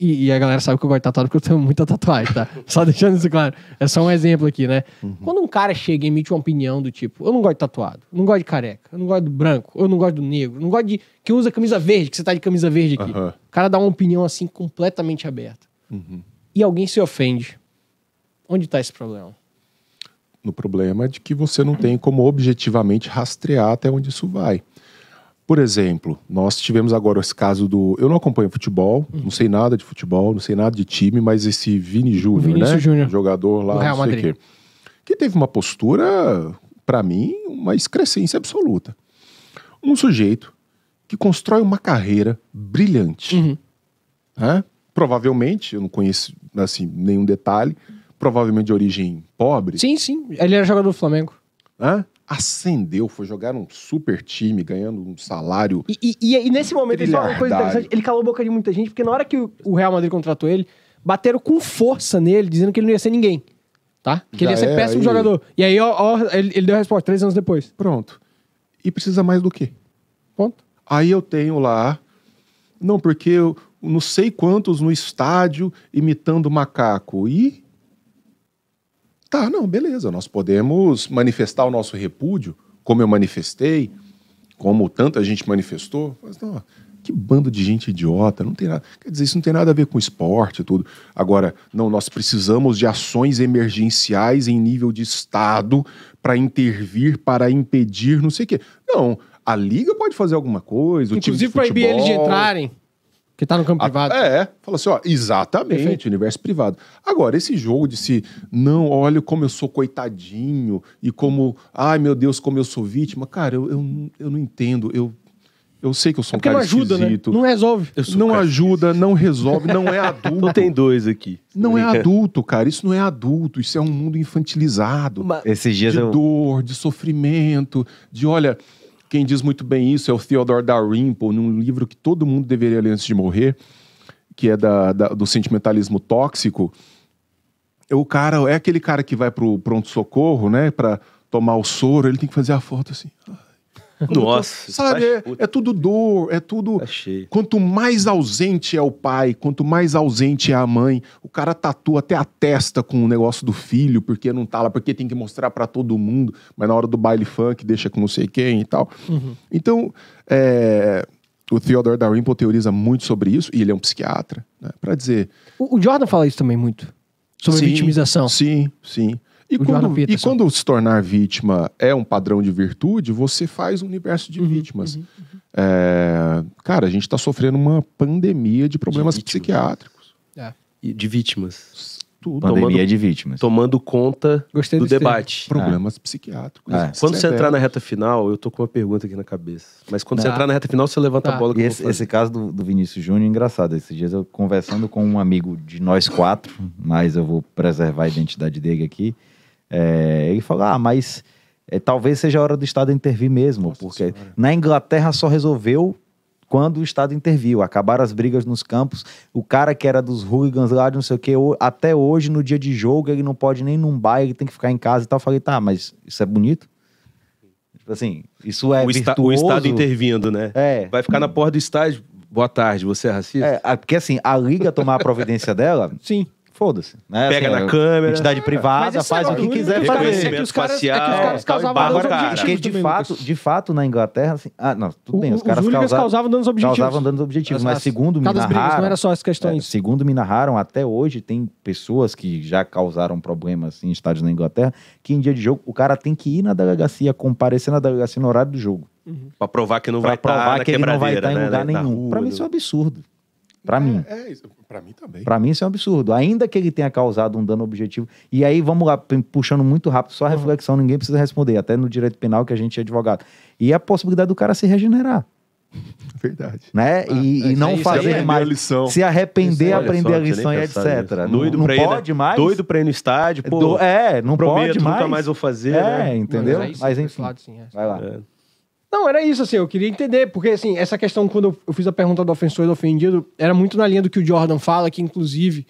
E a galera sabe que eu gosto de tatuado porque eu tenho muita tatuagem, tá? Só deixando isso claro. É só um exemplo aqui, né? Quando um cara chega e emite uma opinião do tipo, eu não gosto de tatuado, eu não gosto de careca, eu não gosto do branco, eu não gosto do negro, eu não gosto de quem usa camisa verde, que você tá de camisa verde aqui. O cara dá uma opinião assim completamente aberta. E alguém se ofende. Onde tá esse problema? No problema de que você não tem como objetivamente rastrear até onde isso vai. Por exemplo, nós tivemos agora esse caso do... Eu não acompanho futebol, não sei nada de futebol, não sei nada de time, mas esse Vini Júnior, né? Vinícius Júnior. Jogador lá, Do Real não sei o Madrid. quê. Que teve uma postura, pra mim, uma excrescência absoluta. Um sujeito que constrói uma carreira brilhante. Né? Provavelmente, eu não conheço assim, nenhum detalhe, provavelmente de origem pobre. Sim. Ele era jogador do Flamengo. Né? Ascendeu, foi jogar num super time, ganhando um salário. E nesse momento ele falou uma coisa interessante. Ele calou a boca de muita gente, porque na hora que o Real Madrid contratou ele, bateram com força nele, dizendo que ele não ia ser ninguém. Tá? Que ele ia ser péssimo jogador. E aí, ele deu a resposta 3 anos depois. Pronto. E precisa mais do quê? Ponto. Aí eu tenho lá... Não, porque eu não sei quantos no estádio imitando macaco. E... Tá, não, beleza. Nós podemos manifestar o nosso repúdio, como eu manifestei, como tanta gente manifestou. Mas não, que bando de gente idiota. Não tem nada. Quer dizer, isso não tem nada a ver com esporte e tudo. Agora, não, nós precisamos de ações emergenciais em nível de Estado para intervir, para impedir, não sei o quê. Não, a Liga pode fazer alguma coisa. Inclusive proibir eles de entrarem. Que tá no campo privado. Fala assim, ó, exatamente, Perfeito. universo privado. Agora, esse jogo de se, não, olha como eu sou coitadinho e como, ai meu Deus, como eu sou vítima, cara, eu não entendo, eu sei que eu sou um Porque cara não ajuda, esquisito. né? Não resolve. Não ajuda, não resolve, não é adulto. Não tem dois aqui. Não é adulto, cara, isso não é adulto, isso é um mundo infantilizado. Esses dias De eu... dor, de sofrimento, de olha, quem diz muito bem isso é o Theodore Dalrymple, num livro que todo mundo deveria ler antes de morrer, que é do sentimentalismo tóxico. O cara é aquele cara que vai pro pronto-socorro, né, pra tomar o soro, ele tem que fazer a foto assim. Nossa. Sabe, é tudo dor, é tudo... Tá cheio. Quanto mais ausente é o pai, quanto mais ausente é a mãe, o cara tatua até a testa com o negócio do filho, porque não tá lá, porque tem que mostrar pra todo mundo, mas na hora do baile funk deixa com não sei quem e tal. Então, o Theodore Dalrymple teoriza muito sobre isso, e ele é um psiquiatra, né, pra dizer... O Jordan fala isso também muito. Sobre Sim, vitimização. Sim. E O Jordan quando, Peterson. quando se tornar vítima é um padrão de virtude, você faz um universo de vítimas. Cara, a gente está sofrendo uma pandemia de problemas vítimas. psiquiátricos. E de vítimas. Tudo. Pandemia de vítimas. Tomando conta Gostei do desse debate. Problemas psiquiátricos. Quando você Severo. entrar na reta final, eu tô com uma pergunta aqui na cabeça. Mas quando você Tá. entrar na reta final, você levanta Tá. a bola que E eu vou fazer. esse caso do Vinícius Júnior é engraçado. Esses dias eu conversando com um amigo de nós 4, mas eu vou preservar a identidade dele aqui. Ele falou, mas talvez seja a hora do Estado intervir mesmo, porque na Inglaterra só resolveu quando o Estado interviu. Acabaram as brigas nos campos. O cara que era dos hooligans lá, de não sei o quê, até hoje, no dia de jogo, ele não pode nem ir num bar, ele tem que ficar em casa e tal. Eu falei, tá, mas isso é bonito? Tipo assim, isso é virtuoso? O Estado intervindo, né? É. Vai ficar na porta do estádio. Boa tarde, você é racista? Porque assim, a Liga tomar a providência dela, Sim. foda-se. Né? Pega Assim, na câmera. Entidade Mas privada, esse faz o negócio que do quiser único fazer. é que os caras Facial, causavam barra danos o cara. objetivos Porque também, de fato, na Inglaterra, assim, não, tudo bem, os caras hooligans causavam danos objetivos. causavam danos objetivos, mas segundo me Cada brigas, narraram, não era só as questões. segundo me narraram, até hoje tem pessoas que já causaram problemas em estádios na Inglaterra, que em dia de jogo o cara tem que ir na delegacia, comparecer na delegacia no horário do jogo, Pra provar que não pra vai estar provar na que ele não vai estar em né? lugar Na nenhum. rua, Pra mim no- isso é um absurdo. Pra mim. Isso. Pra mim também. Pra mim isso é um absurdo. Ainda que ele tenha causado um dano objetivo. E aí, vamos lá, puxando muito rápido, só a reflexão, ninguém precisa responder, até no direito penal que a gente é advogado. E a possibilidade do cara se regenerar, Verdade. né? E isso não aí, isso fazer aí. mais, A lição. se arrepender, Olha aprender só, a não tinha lição nem e pensado etc. nisso. Não, Doido não pra ir, pode né? mais. Doido pra ir no estádio, pô. Não prometo, pode nunca mais. mais vou fazer, né? Entendeu? Mas, Mas esse enfim, lado, sim, vai lá. Não, era isso, assim, eu queria entender, porque, assim, essa questão, quando eu fiz a pergunta do ofensor e do ofendido, era muito na linha do que o Jordan fala, que, inclusive,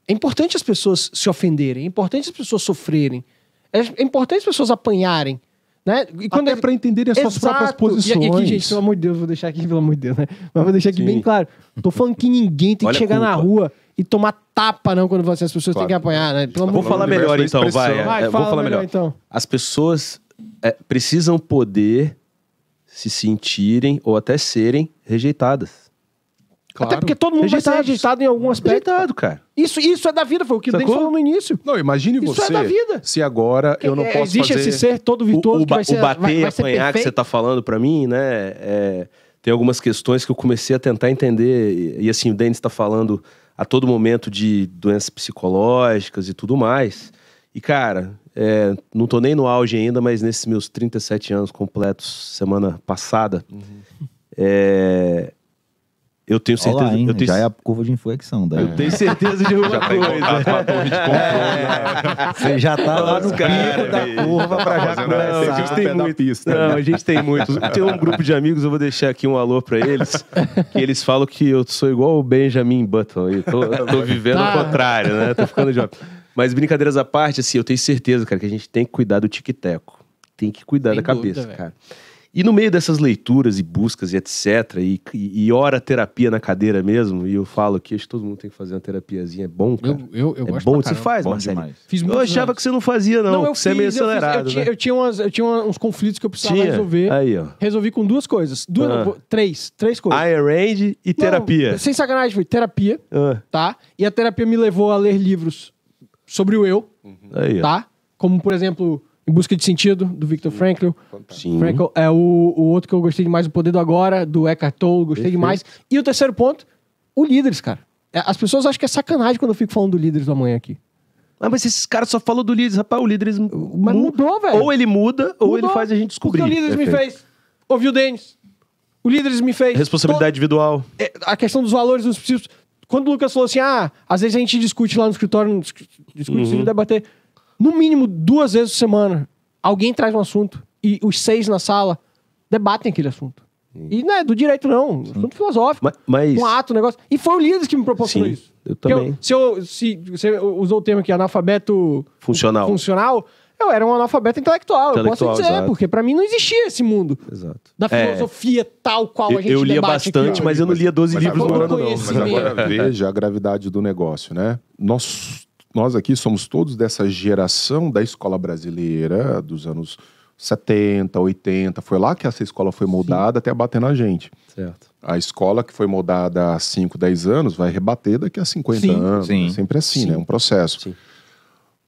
é importante as pessoas se ofenderem, é importante as pessoas sofrerem, é importante as pessoas apanharem, né? E Até pra entenderem as suas próprias posições. E aqui, gente, pelo amor de Deus, vou deixar aqui, pelo amor de Deus, né? Mas vou deixar aqui bem claro. Tô falando que ninguém tem Olha que a chegar na culpa. rua e tomar tapa, não, quando as pessoas Claro. têm que apanhar, né? Pelo amor Vou de falar no universo melhor da então, vai. expressão. Vai, Vou fala falar melhor, melhor. então. As pessoas precisam poder se sentirem ou até serem rejeitadas. Até porque todo mundo vai ser Rejeitados. rejeitado em algum aspecto. Rejeitado, cara. Isso é da vida, foi o que o Sacou? Denis falou no início. Não, imagine Isso você é da vida. se agora eu não posso Existe fazer... esse ser todo virtuoso O que vai ser, bater vai e ser apanhar que perfeito. você tá falando pra mim, né? Tem algumas questões que eu comecei a tentar entender. E assim, o Denis tá falando a todo momento de doenças psicológicas e tudo mais. E, cara, não tô nem no auge ainda, mas nesses meus 37 anos completos, semana passada, eu tenho Olha certeza... lá, hein? eu tenho, Já é a curva de inflexão. Daí. eu tenho certeza de uma Já tá em coisa. contato com a torre de controle. Você já tá lá no Nossa, cara, pico da bicho. curva pra já fazendo começar. essa, a gente tem pé da muito. pista, Não, né? a gente tem muitos. Tem um grupo de amigos, eu vou deixar aqui um alô pra eles, que eles falam que eu sou igual o Benjamin Button. Eu tô vivendo ao contrário, né? Tô ficando jovem. Mas brincadeiras à parte, assim, eu tenho certeza, cara, que a gente tem que cuidar do tic-teco. Tem que cuidar Sem da dúvida, cabeça, velho. cara. E no meio dessas leituras e buscas e etc, e hora terapia na cadeira mesmo, e eu falo que acho que todo mundo tem que fazer uma terapiazinha, é bom, cara. Eu É gosto bom pra que você caramba. faz, Bom Marcelo. demais. Fiz Eu muitos achava anos. que você não fazia, não. eu Você é meio fiz, eu fiz. acelerado, né? Eu tinha uns conflitos que eu precisava resolver. Aí, ó. Resolvi com duas coisas. Três coisas. Ayn Rand e terapia. Não, sem sacanagem, foi terapia, Ah, tá? E a terapia me levou a ler livros sobre o eu, aí, ó. tá? Como, por exemplo, Em Busca de Sentido, do Viktor Frankl. Sim. Frankl é o outro que eu gostei demais, O Poder do Agora, do Eckhart Tolle, gostei Perfeito. demais. E o terceiro ponto, O Líderes, cara. As pessoas acham que é sacanagem quando eu fico falando do Líderes do amanhã aqui. Ah, mas esses caras só falam do Líderes. Rapaz, o Líderes... Mas mudou, velho. Ou ele muda, ou ele Mudou. faz a gente descobrir. Porque o Líderes me fez ouvir o Denis. O Líderes me fez... Responsabilidade individual. A questão dos valores, dos princípios. Quando o Lucas falou assim, às vezes a gente discute lá no escritório, discute, debater. No mínimo 2 vezes por semana, alguém traz um assunto e os 6 na sala debatem aquele assunto. E não é do direito, não. Assunto filosófico. Mas... Um ato, um negócio. E foi o Líderes que me proporcionou Sim, isso. eu também. Se você usou o termo aqui, analfabeto... Funcional. Eu era um analfabeto intelectual. Eu posso dizer, exato. porque pra mim não existia esse mundo. Exato. Da filosofia tal qual a gente Eu lia debate bastante, aqui, mas eu não lia 12 Mas livros no agora ano, não. conheci- Mas agora veja a gravidade do negócio, né? Nós aqui somos todos dessa geração da escola brasileira dos anos 70, 80. Foi lá que essa escola foi moldada até bater na gente. Certo. A escola que foi moldada há 5, 10 anos vai rebater daqui a 50 anos. sim. É sempre assim, né? É um processo. Sim.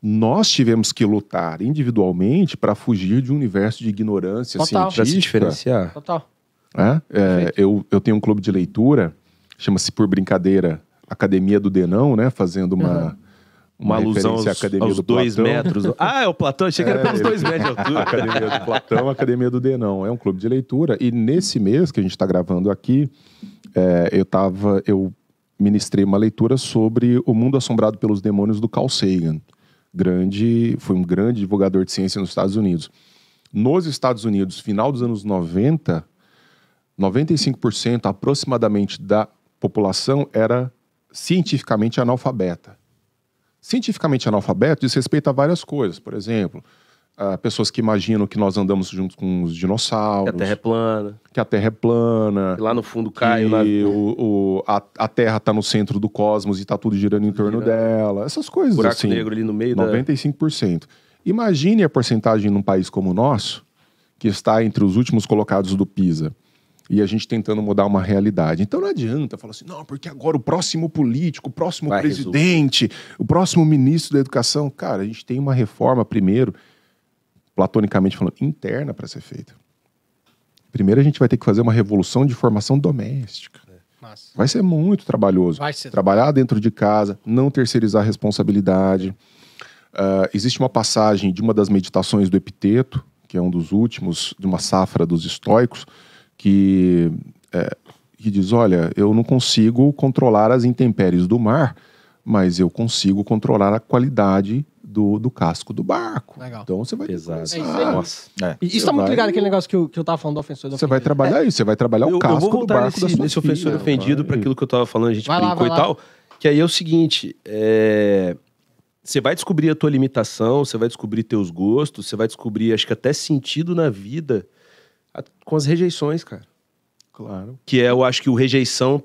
Nós tivemos que lutar individualmente para fugir de um universo de ignorância Total. científica. Pra se diferenciar. Total. Né? Eu tenho um clube de leitura, chama-se por brincadeira Academia do Denão, né? Fazendo uma alusão referência à Academia aos do 2 Platão. metros. Ah, é o Platão? Achei que era pelos 2 metros de altura. Academia do Platão, Academia do Denão. É um clube de leitura. E nesse mês que a gente está gravando aqui, eu ministrei uma leitura sobre O Mundo Assombrado pelos Demônios do Carl Sagan. Foi um grande divulgador de ciência nos Estados Unidos. Nos Estados Unidos, final dos anos 90, 95% aproximadamente da população era cientificamente analfabeta. Cientificamente analfabeto diz respeito a várias coisas. Por exemplo, pessoas que imaginam que nós andamos junto com os dinossauros. Que a Terra é plana. Que a Terra é plana. Que lá no fundo cai Que a Terra está no centro do cosmos e está tudo girando em torno dela. Essas coisas buraco assim. negro ali no meio 95%. Imagine a porcentagem num país como o nosso, que está entre os últimos colocados do PISA, e a gente tentando mudar uma realidade. Então não adianta falar assim, não, porque agora o próximo político, o próximo presidente, o próximo ministro da educação... Cara, a gente tem uma reforma primeiro, platonicamente falando, interna para ser feita. Primeiro a gente vai ter que fazer uma revolução de formação doméstica. Massa. Vai ser muito trabalhoso. Vai ser. Trabalhar dentro de casa, não terceirizar a responsabilidade. Existe uma passagem de uma das meditações do Epiteto, que é um dos últimos, de uma safra dos estoicos, que diz, olha, eu não consigo controlar as intempéries do mar, mas eu consigo controlar a qualidade do casco do barco. Legal. Então você vai Pesado. É isso aí. Nossa. E isso tá muito ligado àquele negócio que eu tava falando do ofensor e do Você vai ofendido. trabalhar isso, você vai trabalhar o Eu casco vou do voltar barco da sua nesse ofensor filha. ofendido para aquilo que eu tava falando, a gente Vai lá, brincou vai e lá. tal. Que aí é o seguinte, você vai descobrir a tua limitação, você vai descobrir teus gostos, você vai descobrir, acho que até sentido na vida com as rejeições, cara. Claro. Que eu acho que o rejeição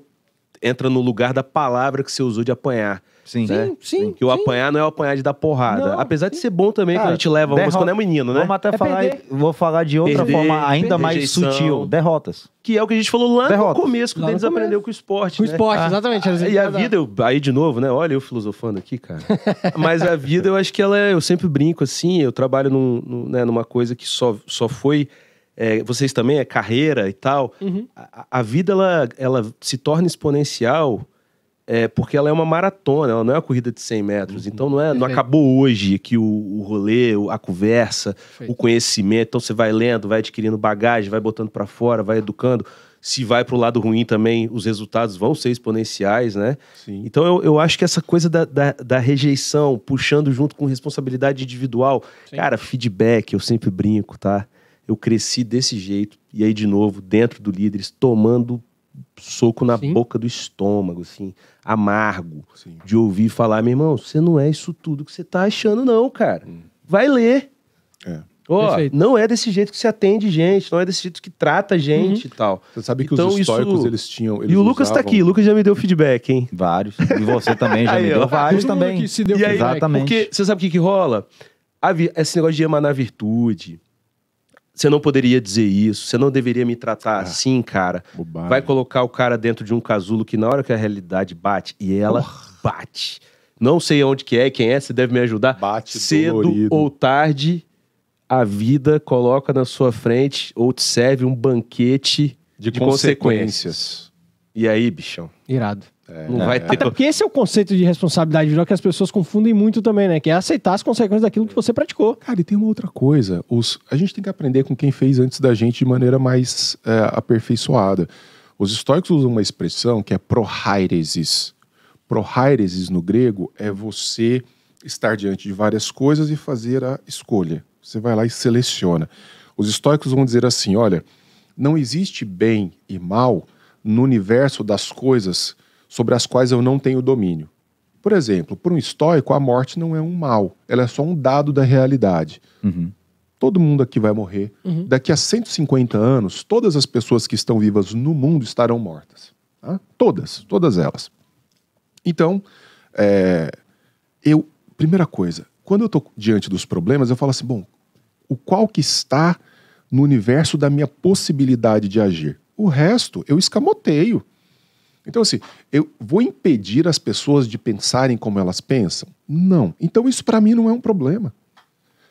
entra no lugar da palavra que você usou de apanhar. Sim. Né? Sim. Que o apanhar não é o apanhar de dar porrada. Não, Apesar de ser bom também, Cara, quando a gente leva uma quando é menino, né? Vamos até perder. vou falar de outra Perder, forma ainda mais rejeição. sutil. Derrotas. Que é o que a gente falou lá Derrotas. no começo, que o Lá no Denis começo. aprendeu com o esporte. Com o né? esporte, exatamente. E a vida, aí de novo, né? Olha eu filosofando aqui, cara. Mas a vida, eu acho que eu sempre brinco assim, eu trabalho numa coisa que só foi... vocês também, é carreira e tal. Uhum. A vida, ela se torna exponencial porque ela é uma maratona, ela não é uma corrida de 100 metros. Então não Perfeito. acabou hoje que o rolê, a conversa, Perfeito. o conhecimento. Então você vai lendo, vai adquirindo bagagem, vai botando pra fora, vai educando. Se vai pro lado ruim também, os resultados vão ser exponenciais, né? Sim. Então eu acho que essa coisa da rejeição, puxando junto com responsabilidade individual. Sim. Cara, feedback, eu sempre brinco, tá? Eu cresci desse jeito. E aí, de novo, dentro do Líderes, tomando soco na Sim. boca do estômago, assim, amargo. Sim. De ouvir falar, meu irmão, você não é isso tudo que você tá achando, não, cara. Vai ler. É. Ó, Perfeito. não é desse jeito que se atende gente, não é desse jeito que trata gente e tal. Você sabe que Então, os estoicos, isso- eles tinham... E o Lucas tá aqui, o Lucas já me deu feedback, hein? Vários. E você também já Aí, me ó. deu vários Todo mundo também. aqui se deu E aí, feedback. Exatamente. Porque você sabe o que rola? Esse negócio de emanar virtude. Você não poderia dizer isso, você não deveria me tratar assim, cara. Bobagem. Vai colocar o cara dentro de um casulo que na hora que a realidade bate, e ela bate. Não sei onde que é, quem é, você deve me ajudar. Bate Cedo dolorido. ou tarde, a vida coloca na sua frente ou te serve um banquete de consequências. consequências. E aí, bichão? Irado. Não vai ter... Até porque esse é o conceito de responsabilidade individual que as pessoas confundem muito também, né? Que é aceitar as consequências daquilo que você praticou. Cara, e tem uma outra coisa. A gente tem que aprender com quem fez antes da gente de maneira mais aperfeiçoada. Os estoicos usam uma expressão que é prohairesis. Prohairesis no grego é você estar diante de várias coisas e fazer a escolha. Você vai lá e seleciona. Os estoicos vão dizer assim, olha, não existe bem e mal no universo das coisas sobre as quais eu não tenho domínio. Por exemplo, para um estoico, a morte não é um mal, ela é só um dado da realidade. Todo mundo aqui vai morrer. Daqui a 150 anos, todas as pessoas que estão vivas no mundo estarão mortas. Tá? Todas elas. Então, primeira coisa, quando eu estou diante dos problemas, eu falo assim, bom, qual que está no universo da minha possibilidade de agir? O resto, eu escamoteio. Então, assim, eu vou impedir as pessoas de pensarem como elas pensam? Não. Então, isso para mim não é um problema.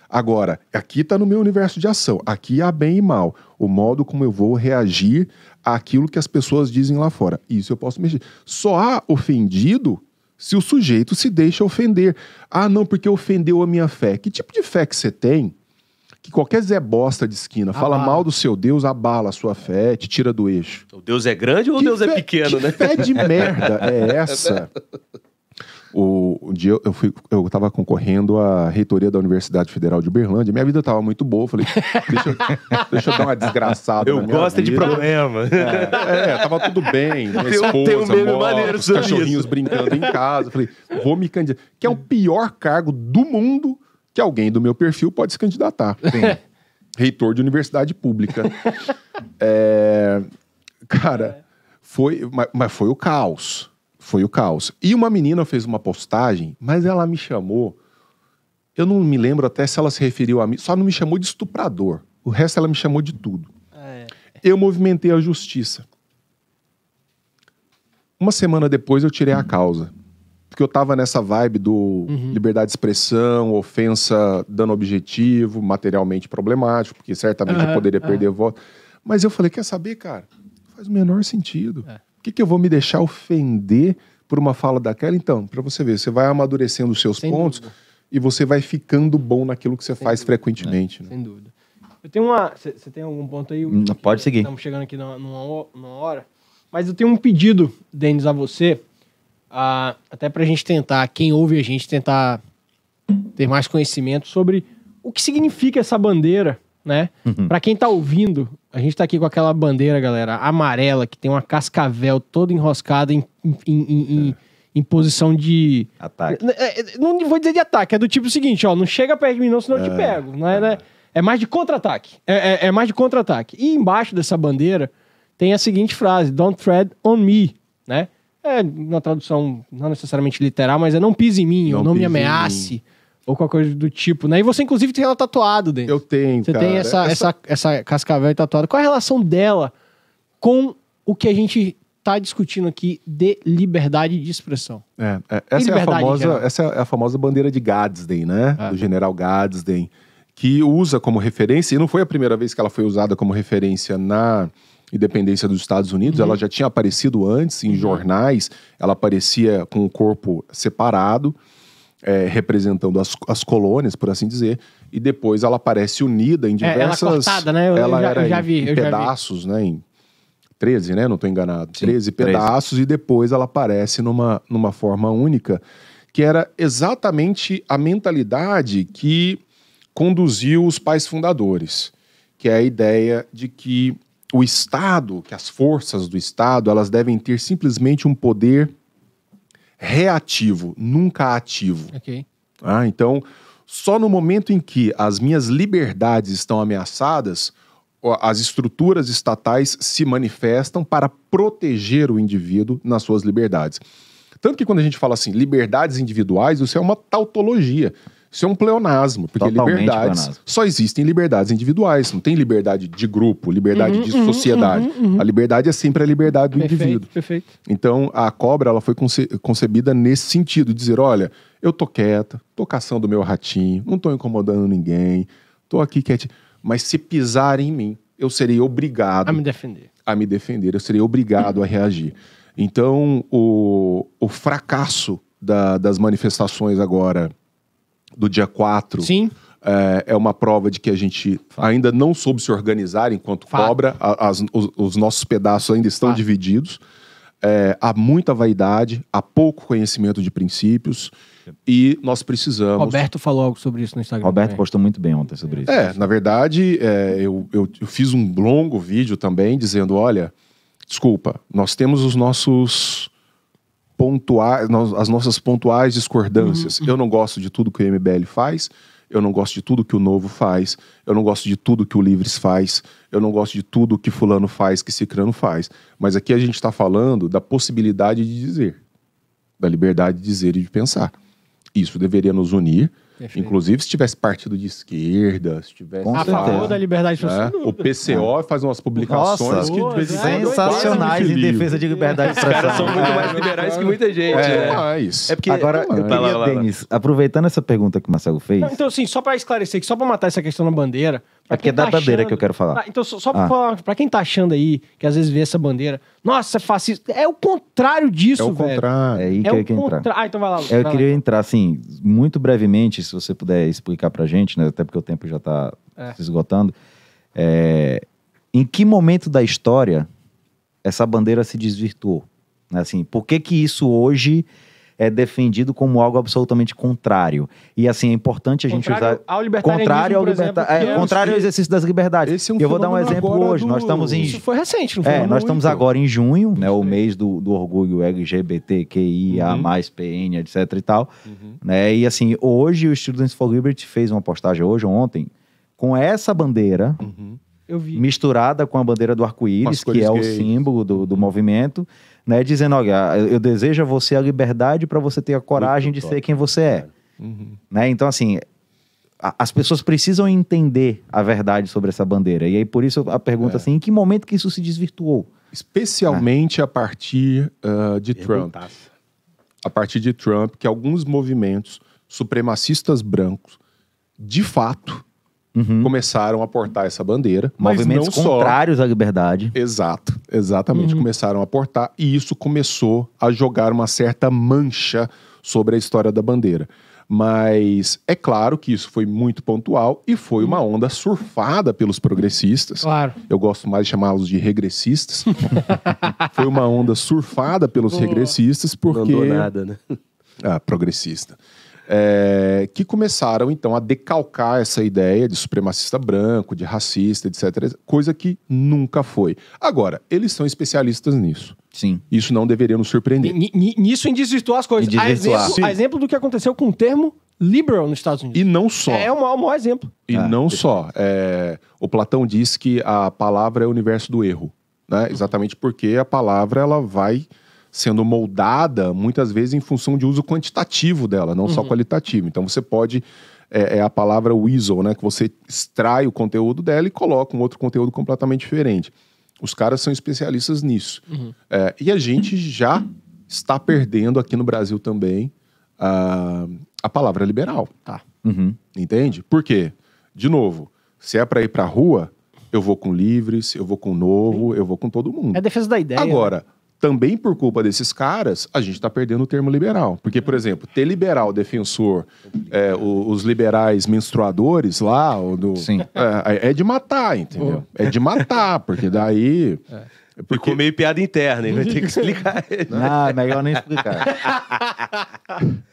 Agora, aqui está no meu universo de ação. Aqui há bem e mal. O modo como eu vou reagir àquilo que as pessoas dizem lá fora. Isso eu posso mexer. Só há ofendido se o sujeito se deixa ofender. Ah, não, porque ofendeu a minha fé. Que tipo de fé que você tem? Que qualquer Zé Bosta de esquina fala mal do seu Deus, abala a sua fé, te tira do eixo. O Deus é grande ou o Deus é pequeno, né? Que fé de merda é essa? Um dia eu estava concorrendo à reitoria da Universidade Federal de Uberlândia. Minha vida estava muito boa. Eu falei, deixa eu dar uma desgraçada. Eu gosto de problema. Tava tudo bem. Minha esposa, tem um meme maneiro os sobre cachorrinhos isso. brincando em casa. Eu falei, vou me candidatar. Que é o pior cargo do mundo que alguém do meu perfil pode se candidatar. Reitor de universidade pública. Cara, mas foi o caos. Foi o caos. E uma menina fez uma postagem, mas ela me chamou, eu não me lembro até se ela se referiu a mim, só não me chamou de estuprador. O resto ela me chamou de tudo. Eu movimentei a justiça. Uma semana depois eu tirei a causa. Porque eu tava nessa vibe do liberdade de expressão, ofensa dano objetivo, materialmente problemático, porque certamente eu poderia perder voto. Mas eu falei, quer saber, cara? Não faz o menor sentido. Por que eu vou me deixar ofender por uma fala daquela? Então, pra você ver, você vai amadurecendo os seus pontos e você vai ficando bom naquilo que você faz frequentemente. Né? Sem dúvida. Eu tenho uma... Você tem algum ponto aí? Pode seguir. Estamos chegando aqui numa hora. Mas eu tenho um pedido, Denis, a você, até pra gente tentar, quem ouve a gente, tentar ter mais conhecimento sobre o que significa essa bandeira, né? Pra quem tá ouvindo, a gente tá aqui com aquela bandeira, galera, amarela, que tem uma cascavel toda enroscada em posição de... Ataque. Não vou dizer de ataque, é do tipo seguinte, ó, não chega perto de mim não, senão eu te pego. Não é, né? É mais de contra-ataque. É mais de contra-ataque. E embaixo dessa bandeira tem a seguinte frase, don't tread on me, né? É uma tradução não necessariamente literal, mas é não pise em mim, ou não me ameace, ou qualquer coisa do tipo, né? E você, inclusive, tem ela tatuado, Denis. Eu tenho, Você cara. tem essa cascavel tatuada. Qual é a relação dela com o que a gente tá discutindo aqui de liberdade de expressão? Essa é a famosa bandeira de Gadsden, né? Do general Gadsden, que usa como referência, e não foi a primeira vez que ela foi usada como referência na independência dos Estados Unidos, ela já tinha aparecido antes em jornais, ela aparecia com o corpo separado, representando as colônias, por assim dizer, e depois ela aparece unida em diversas... ela cortada, né? Eu já vi. pedaços, né? Em 13, né? Não estou enganado. Sim, 13 pedaços, e depois ela aparece numa forma única, que era exatamente a mentalidade que conduziu os pais fundadores, que é a ideia de que o Estado, que as forças do Estado, elas devem ter simplesmente um poder reativo, nunca ativo. Ok. Então, só no momento em que as minhas liberdades estão ameaçadas, as estruturas estatais se manifestam para proteger o indivíduo nas suas liberdades. Tanto que quando a gente fala assim, liberdades individuais, isso é uma tautologia. Isso é um pleonasmo, porque Totalmente liberdades... pleonasmo. Só existem liberdades individuais, não tem liberdade de grupo, liberdade de sociedade. A liberdade é sempre a liberdade do indivíduo. Perfeito. Então, a cobra ela foi concebida nesse sentido, dizer, olha, eu tô quieta, tô caçando o meu ratinho, não tô incomodando ninguém, tô aqui quietinho, mas se pisar em mim, eu serei obrigado A me defender. eu serei obrigado a reagir. Então, o fracasso das manifestações agora, do dia 4, Sim. é uma prova de que a gente ainda não soube se organizar enquanto cobra. Os nossos pedaços ainda estão divididos. Há muita vaidade, há pouco conhecimento de princípios e nós precisamos... Roberto falou algo sobre isso no Instagram. Roberto também. postou muito bem ontem sobre isso. Na verdade, eu fiz um longo vídeo também dizendo, olha, desculpa, nós temos os nossos as nossas pontuais discordâncias. Eu não gosto de tudo que o MBL faz, eu não gosto de tudo que o Novo faz, eu não gosto de tudo que o Livres faz, eu não gosto de tudo que fulano faz, que cicrano faz. Mas aqui a gente está falando da possibilidade de dizer, da liberdade de dizer e de pensar. Isso deveria nos unir. Perfeito. Inclusive, se tivesse partido de esquerda, se tivesse... Com A certeza. favor da liberdade de expressão. O PCO faz umas publicações Nossa, que de vez em quando sensacionais quase em me filiam. defesa de liberdade de Os caras expressão. são muito mais liberais que muita gente, né? Mas... É porque... Agora, eu Vai lá, queria, vai lá. Denis, aproveitando essa pergunta que o Marcelo fez, Não, então, assim, só pra esclarecer, só pra matar essa questão da bandeira. pra é porque é quem da tá bandeira achando- que eu quero falar. Então, só pra falar, pra quem tá achando aí, que às vezes vê essa bandeira, nossa, é fascista. É o contrário disso, É o velho. contrário. É aí que É eu o queria entrar. contrário. Então vai lá. Eu queria entrar, assim, muito brevemente, se você puder explicar pra gente, né? Até porque o tempo já tá se esgotando. Em que momento da história essa bandeira se desvirtuou? Né? Assim, por que isso hoje é defendido como algo absolutamente contrário? E, assim, é importante a gente Contrário usar... ao libertarianismo, Contrário ao por exemplo, liberta... que é contrário ao exercício das liberdades. Esse é um eu vou dar um fenômeno exemplo agora hoje. Nós estamos em... Isso foi recente, não foi? nós estamos agora em junho, né, o mês do orgulho LGBTQIA+, PN, etc e tal. Né, e assim, hoje o Students for Liberty fez uma postagem hoje ou ontem com essa bandeira Eu vi. misturada com a bandeira do Com arco-íris, as cores que é o gays. símbolo do movimento, né, dizendo, olha, eu desejo a você a liberdade para você ter a coragem de ser quem você é. Né, então, assim... As pessoas precisam entender a verdade sobre essa bandeira. E aí, por isso, a pergunta assim, em que momento que isso se desvirtuou? Especialmente a partir de Trump. A partir de Trump, que alguns movimentos supremacistas brancos, de fato, começaram a portar essa bandeira. Mas Movimentos não só. contrários à liberdade. Exato, exatamente. Começaram a portar e isso começou a jogar uma certa mancha sobre a história da bandeira. Mas é claro que isso foi muito pontual e foi uma onda surfada pelos progressistas. Claro. Eu gosto mais de chamá-los de regressistas. Foi uma onda surfada pelos regressistas porque... Não andou nada, né? Progressista. Que começaram, então, a decalcar essa ideia de supremacista branco, de racista, etc. Coisa que nunca foi. Agora, eles são especialistas nisso. Sim. Isso não deveria nos surpreender. Nisso em desvirtuar as coisas. Em desvirtuar. A exemplo do que aconteceu com o termo liberal nos Estados Unidos. E não só. É o maior exemplo. E não só. O Platão diz que a palavra é o universo do erro. Né? Exatamente porque a palavra ela vai sendo moldada muitas vezes em função de uso quantitativo dela, não só qualitativo. Então você pode... É a palavra weasel, né? Que você extrai o conteúdo dela e coloca um outro conteúdo completamente diferente. Os caras são especialistas nisso. E a gente já está perdendo aqui no Brasil também a palavra liberal. Tá. Entende? Por quê? De novo, se é para ir para a rua, eu vou com Livres, eu vou com Novo, eu vou com todo mundo. É a defesa da ideia. Agora, também por culpa desses caras, a gente está perdendo o termo liberal. Porque, por exemplo, ter liberal defensor, os liberais menstruadores lá, Sim. é de matar, entendeu? É de matar, porque daí... Ficou meio piada interna, hein? Vai ter que explicar. Não, é melhor nem explicar.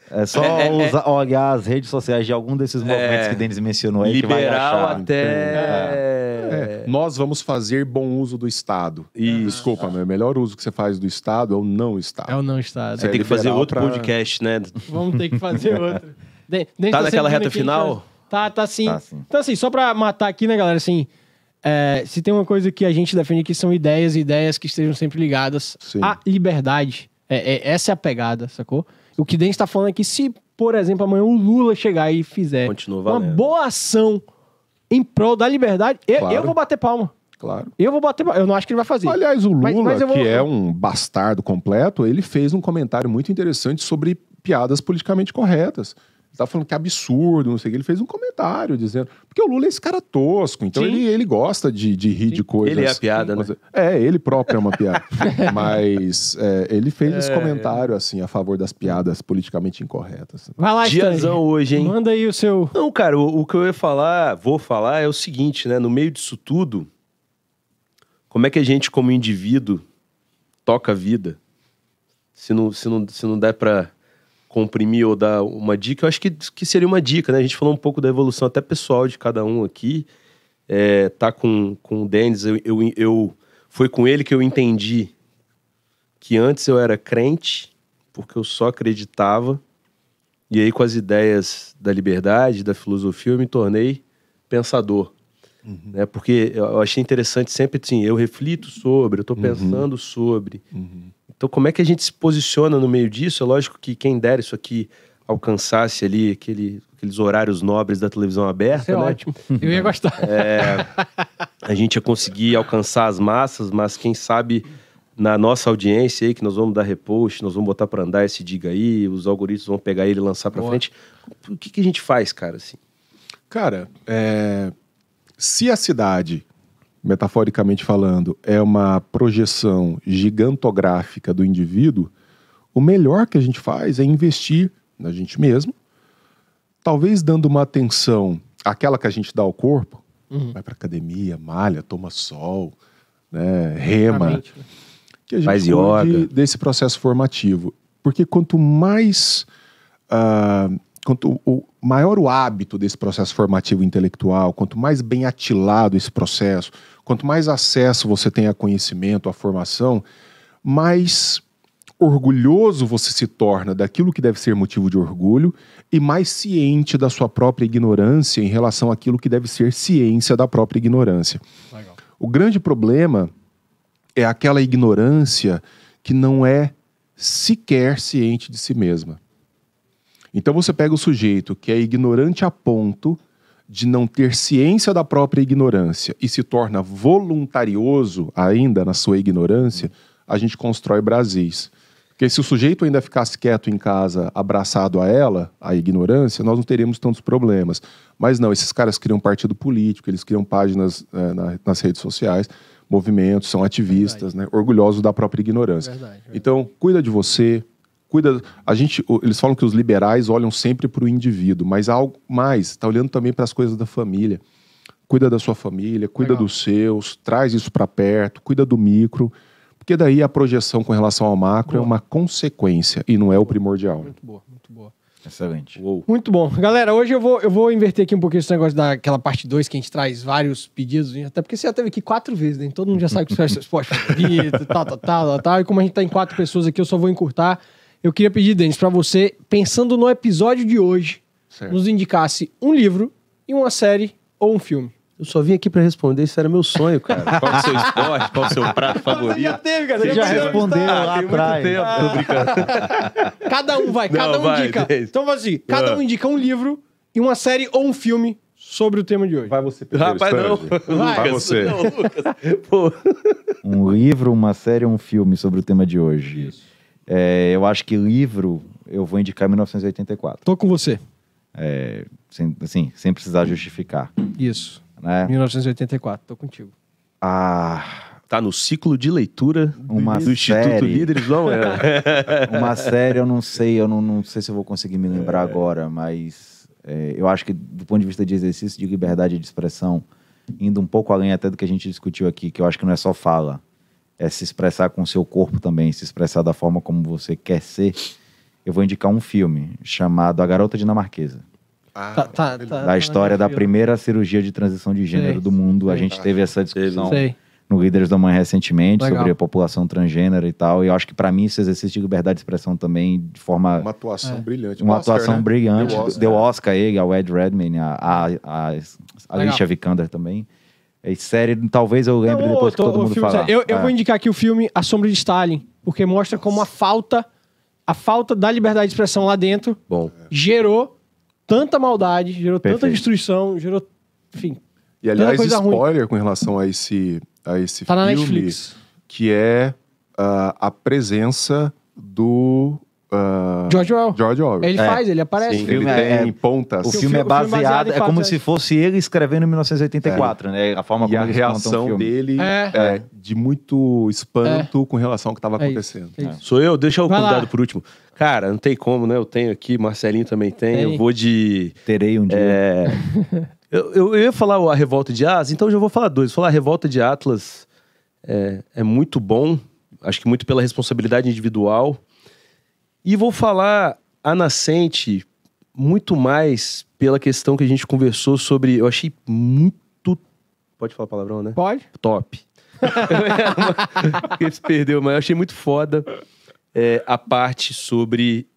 É só olhar as redes sociais de algum desses movimentos que o Denis mencionou aí que vai Liberal achar. até... Nós vamos fazer bom uso do Estado. Desculpa, mas o melhor uso que você faz do Estado é o não Estado. É o não Estado. Você tem que fazer liberal outro pra- podcast, né? Vamos ter que fazer outro. Tá naquela reta final? Tá sim. Tá, sim. Então, assim, só pra matar aqui, né, galera, assim, se tem uma coisa que a gente defende aqui são ideias e ideias que estejam sempre ligadas Sim. à liberdade. Essa é a pegada, sacou? O que Denis tá falando é que se, por exemplo, amanhã o Lula chegar e fizer Continua uma valendo. boa ação em prol da liberdade, Claro. eu vou bater palma. Claro. Eu vou bater palma. Eu não acho que ele vai fazer. Aliás, o Lula, Mas eu vou- que é um bastardo completo, ele fez um comentário muito interessante sobre piadas politicamente corretas. Você tá falando que é absurdo, não sei o que. Ele fez um comentário dizendo... Porque o Lula é esse cara tosco, então ele gosta de rir de coisas... Ele é a piada, né? Ele próprio é uma piada. Mas ele fez esse comentário, assim, a favor das piadas politicamente incorretas. Vai lá, Diazão hoje, hein? Manda aí o seu... Não, cara, o que eu vou falar é o seguinte, né? No meio disso tudo, como é que a gente, como indivíduo, toca a vida? Se não der pra comprimir ou dar uma dica, eu acho que seria uma dica, né? A gente falou um pouco da evolução até pessoal de cada um aqui. Tá com o Denis, foi com ele que eu entendi que antes eu era crente, porque eu só acreditava, e aí com as ideias da liberdade, da filosofia, eu me tornei pensador. Né? Porque eu achei interessante sempre, assim, eu reflito sobre, eu tô pensando sobre... Então, como é que a gente se posiciona no meio disso? É lógico que quem dera isso aqui alcançasse ali aqueles horários nobres da televisão aberta, Isso é né? ótimo. Eu ia gostar. A gente ia conseguir alcançar as massas, mas quem sabe na nossa audiência aí, que nós vamos dar repost, nós vamos botar pra andar esse diga aí, os algoritmos vão pegar ele e lançar pra frente. O que a gente faz, cara, assim? Cara, se a cidade... metaforicamente falando, é uma projeção gigantográfica do indivíduo, o melhor que a gente faz é investir na gente mesmo, talvez dando uma atenção àquela que a gente dá ao corpo, vai pra academia, malha, toma sol, né, rema, que a gente faz cuide yoga desse processo formativo. Porque quanto maior o hábito desse processo formativo intelectual, quanto mais bem atilado esse processo, quanto mais acesso você tem a conhecimento, a formação, mais orgulhoso você se torna daquilo que deve ser motivo de orgulho e mais ciente da sua própria ignorância em relação àquilo que deve ser ciência da própria ignorância. Legal. O grande problema é aquela ignorância que não é sequer ciente de si mesma. Então você pega o sujeito que é ignorante a ponto de não ter ciência da própria ignorância e se torna voluntarioso ainda na sua ignorância, a gente constrói Brasis. Porque se o sujeito ainda ficasse quieto em casa, abraçado a ela, a ignorância, nós não teríamos tantos problemas. Mas não, esses caras criam partido político, eles criam páginas nas redes sociais, movimentos, são ativistas, né, orgulhosos da própria ignorância. Verdade. Então, cuida de você. Eles falam que os liberais olham sempre para o indivíduo, mas há algo mais, está olhando também para as coisas da família. Cuida da sua família, cuida dos seus, traz isso para perto, cuida do micro, porque daí a projeção com relação ao macro é uma consequência e não é o primordial. Muito boa, muito boa. Excelente. Uou. Muito bom. Galera, hoje eu vou inverter aqui um pouquinho esse negócio daquela parte 2 que a gente traz vários pedidos, até porque você já teve aqui 4 vezes, né? Todo mundo já sabe que você faz esporte favorito, tal. E como a gente tá em 4 pessoas aqui, eu só vou encurtar. Eu queria pedir, Denis, pra você, pensando no episódio de hoje, nos indicasse um livro e uma série ou um filme. Eu só vim aqui pra responder, isso era meu sonho, cara. Qual é o seu esporte, qual é o seu prato favorito? Já teve, cara. Você já respondeu lá atrás. Tô brincando. Cada um vai, cada um indica. Denis. Então, assim, cada um indica um livro e uma série ou um filme sobre o tema de hoje. Vai você primeiro, Rapaz, não. Vai você. Não, Lucas. Pô. Um livro, uma série ou um filme sobre o tema de hoje? Isso. Eu acho que livro eu vou indicar 1984. Tô com você. Sem precisar justificar. Isso. Né? 1984, tô contigo. Tá no ciclo de leitura Uma do Instituto série. Líderes, não é? Uma série eu não sei, eu não sei se eu vou conseguir me lembrar agora, mas eu acho que do ponto de vista de exercício de liberdade de expressão, indo um pouco além até do que a gente discutiu aqui, que eu acho que não é só fala, é se expressar com o seu corpo também, se expressar da forma como você quer ser, eu vou indicar um filme chamado A Garota Dinamarquesa. Da história da primeira cirurgia de transição de gênero do mundo. A gente teve essa discussão no Líderes da Manhã recentemente sobre a população transgênero e tal. E eu acho que pra mim esse exercício de liberdade de expressão também de forma... Uma atuação brilhante. Uma Oscar, atuação né? brilhante. Deu Oscar ele, ao Ed Redmayne, a Alicia Vikander também. E série, talvez eu lembre depois que todo mundo falar. Eu vou indicar aqui o filme A Sombra de Stalin, porque mostra como a falta da liberdade de expressão lá dentro gerou tanta maldade, gerou tanta destruição, gerou, enfim... E aliás, spoiler com relação a esse tá na filme, Netflix. que é a presença do George Orwell. George Orwell. Ele faz, ele aparece. Sim. Ele filme tem pontas. O Seu filme é filme baseado baseado, em é como fatos se fosse ele escrevendo em 1984, né? A forma E como a eles contam o reação filme. dele É. é de muito espanto com relação ao que estava É isso, acontecendo. é isso. Sou eu? Deixa o Vai lá. convidado por último. Cara, não tem como, né? Eu tenho aqui, Marcelinho também tem. Tem. Eu vou de... Terei um dia. Eu ia falar a Revolta de Atlas, então eu já vou falar dois. Vou falar a Revolta de Atlas é muito bom, acho que muito pela responsabilidade individual. E vou falar A Nascente muito mais pela questão que a gente conversou sobre... Eu achei muito... Pode falar palavrão, né? Pode? Top. Porque se perdeu, mas eu achei muito foda a parte sobre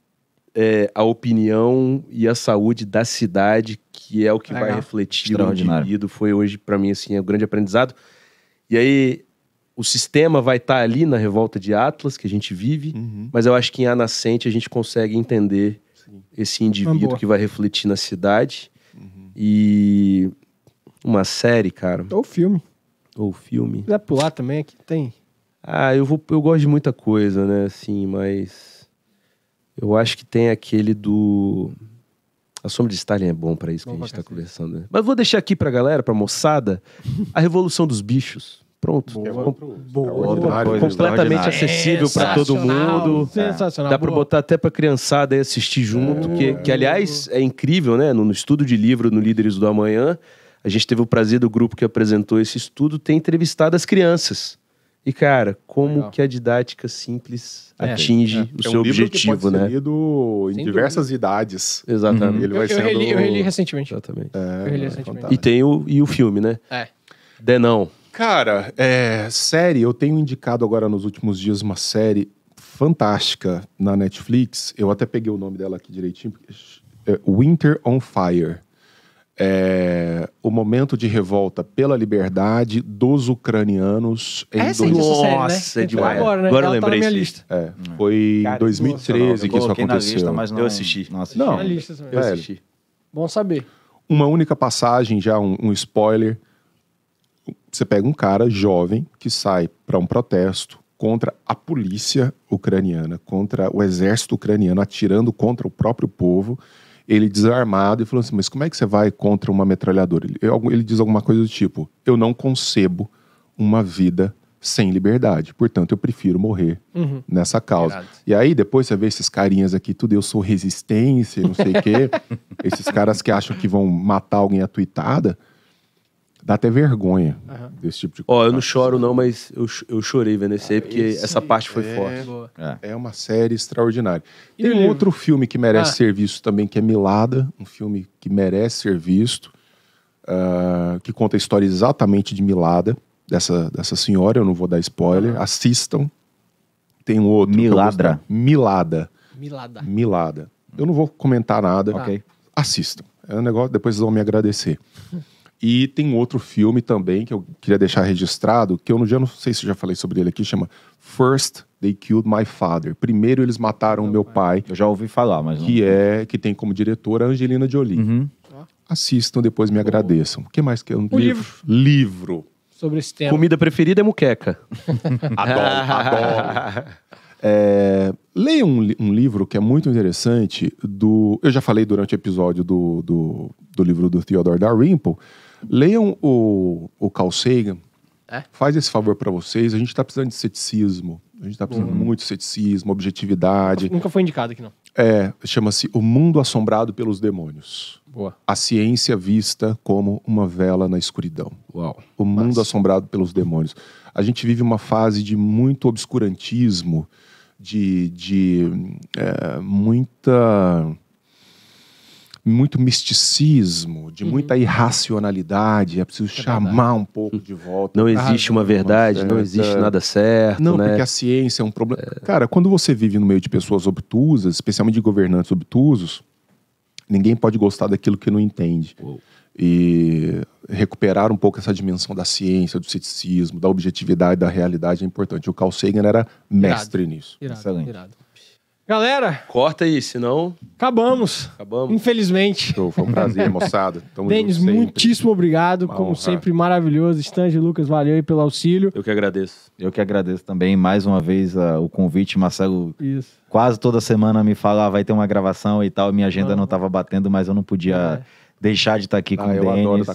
a opinião e a saúde da cidade, que é o que vai Legal. refletir no Extraordinário. indivíduo. Foi hoje, pra mim, assim, um grande aprendizado. E aí, o sistema vai estar ali na Revolta de Atlas, que a gente vive, mas eu acho que em A Nascente a gente consegue entender esse indivíduo boa. que vai refletir na cidade. E uma série, cara, Ou filme. ou filme... Se quiser pular também, aqui tem. Ah, eu gosto de muita coisa, né, assim, mas eu acho que tem aquele do... A Sombra de Stalin é bom pra isso que Bom a gente pra tá cacete. conversando, né? Mas vou deixar aqui pra galera, pra moçada, A Revolução dos Bichos. Pronto. Extraordinário. Completamente Extraordinário. acessível pra todo Sensacional, mundo. Sensacional. Dá pra Boa. botar até pra criançada aí assistir junto, que aliás é incrível, né? No estudo de livro, no Líderes do Amanhã, a gente teve o prazer do grupo que apresentou esse estudo ter entrevistado as crianças. E, cara, como Legal. que a didática simples É, atinge o seu objetivo, que pode né? ser lido em Sem diversas idades. Exatamente. Ele vai Eu reli, sendo... eu reli recentemente. Exatamente. Eu reli recentemente. fantástico. E tem o filme, né? É. Denão. Cara, série, eu tenho indicado agora nos últimos dias uma série fantástica na Netflix. Eu até peguei o nome dela aqui direitinho. Winter on Fire. O momento de revolta pela liberdade dos ucranianos em É recente essa série, né? Nossa, é Entrou demais. agora, né? Agora eu Ela tá na lembrei minha disso. lista. Foi Cara, em 2013 que isso coloquei na aconteceu. lista, mas não, Eu assisti. Não assisti. Não. Na lista também. Eu Velho. assisti. Bom saber. Uma única passagem, já um spoiler. Você pega um cara jovem que sai para um protesto contra a polícia ucraniana, contra o exército ucraniano, atirando contra o próprio povo. Ele desarmado e falou assim, mas como é que você vai contra uma metralhadora? Ele diz alguma coisa do tipo, eu não concebo uma vida sem liberdade, portanto eu prefiro morrer nessa causa. Irado. E aí depois você vê esses carinhas aqui, tudo eu sou resistência, não sei o quê. Esses caras que acham que vão matar alguém à tuitada, dá até vergonha desse tipo de coisa. Ó, eu não choro não, mas eu chorei vendo esse aí, porque esse essa parte foi forte. Boa. É uma série extraordinária. E Tem o um livro? outro filme que merece Ah. ser visto também, que é Milada, um filme que merece ser visto, que conta a história exatamente de Milada, dessa senhora, eu não vou dar spoiler, assistam. Tem um outro. que eu Miladra. gostei. Milada. Milada. Eu não vou comentar nada. Ok. Assistam. É um negócio, depois vocês vão me agradecer. E tem outro filme também que eu queria deixar registrado, que eu não sei se eu já falei sobre ele aqui, chama First They Killed My Father. Primeiro eles mataram meu pai, Eu já ouvi falar, mas não. que tem como diretora a Angelina Jolie. Assistam, depois me agradeçam. O que mais que é um livro. Sobre esse tema. Comida preferida é muqueca. Adoro. Leia um livro que é muito interessante eu já falei durante o episódio do livro do Theodore Dalrymple. Leiam o Carl Sagan. Faz esse favor para vocês. A gente tá precisando de ceticismo. A gente tá precisando muito de ceticismo, objetividade. Nunca foi indicado aqui, não. Chama-se O Mundo Assombrado pelos Demônios. Boa. A ciência vista como uma vela na escuridão. Uau. O mundo assombrado pelos demônios. A gente vive uma fase de muito obscurantismo, muito misticismo, de muita irracionalidade. É preciso chamar um pouco de volta. Não existe uma verdade, não existe nada certo, Não, né? porque a ciência é um problema. Cara, quando você vive no meio de pessoas obtusas, especialmente de governantes obtusos, ninguém pode gostar daquilo que não entende. E recuperar um pouco essa dimensão da ciência, do ceticismo, da objetividade, da realidade é importante. O Carl Sagan era mestre nisso. Irado, Excelente. irado. Galera, Corta aí, senão acabamos. acabamos. Infelizmente. Show, foi um prazer, moçada. Tamo Denis, junto sempre. muitíssimo obrigado. Uma Como honra. sempre, maravilhoso. Stange, Lucas, valeu aí pelo auxílio. Eu que agradeço. Eu que agradeço também mais uma vez o convite. Marcelo Isso. quase toda semana me fala, vai ter uma gravação e tal. Minha agenda não estava batendo, mas eu não podia deixar de estar aqui com o Eu adoro Denis.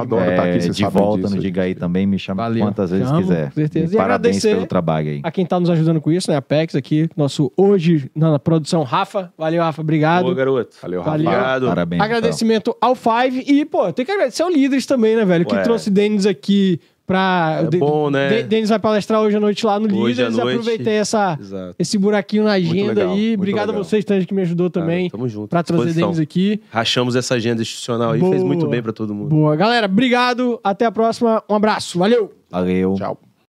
Bom estar aqui, você de sabe volta disso. no Diga Aí também, me chama Valeu. quantas vezes Chamo, quiser. com certeza. E Parabéns agradecer pelo trabalho aí. A quem tá nos ajudando com isso, né? A Apex aqui, nosso hoje na produção, Rafa. Valeu, Rafa, obrigado. Boa, garoto. Valeu, Rafa. Valeu. Obrigado. Parabéns. Rafael. Agradecimento ao Five e, pô, tem que agradecer ao Líderes também, né, velho? Que Ué. trouxe Denis aqui pra... É bom, né? Denis vai palestrar hoje à noite lá no Hoje à Líderes. noite. Aproveitei Exato. esse buraquinho na agenda legal, aí. muito Obrigado a legal. vocês, Tange, que me ajudou também Tamo junto. pra trazer Disposição. Denis aqui. Rachamos essa agenda institucional aí, Boa. fez muito bem pra todo mundo. Boa. Galera, obrigado. Até a próxima. Um abraço. Valeu! Valeu. Tchau.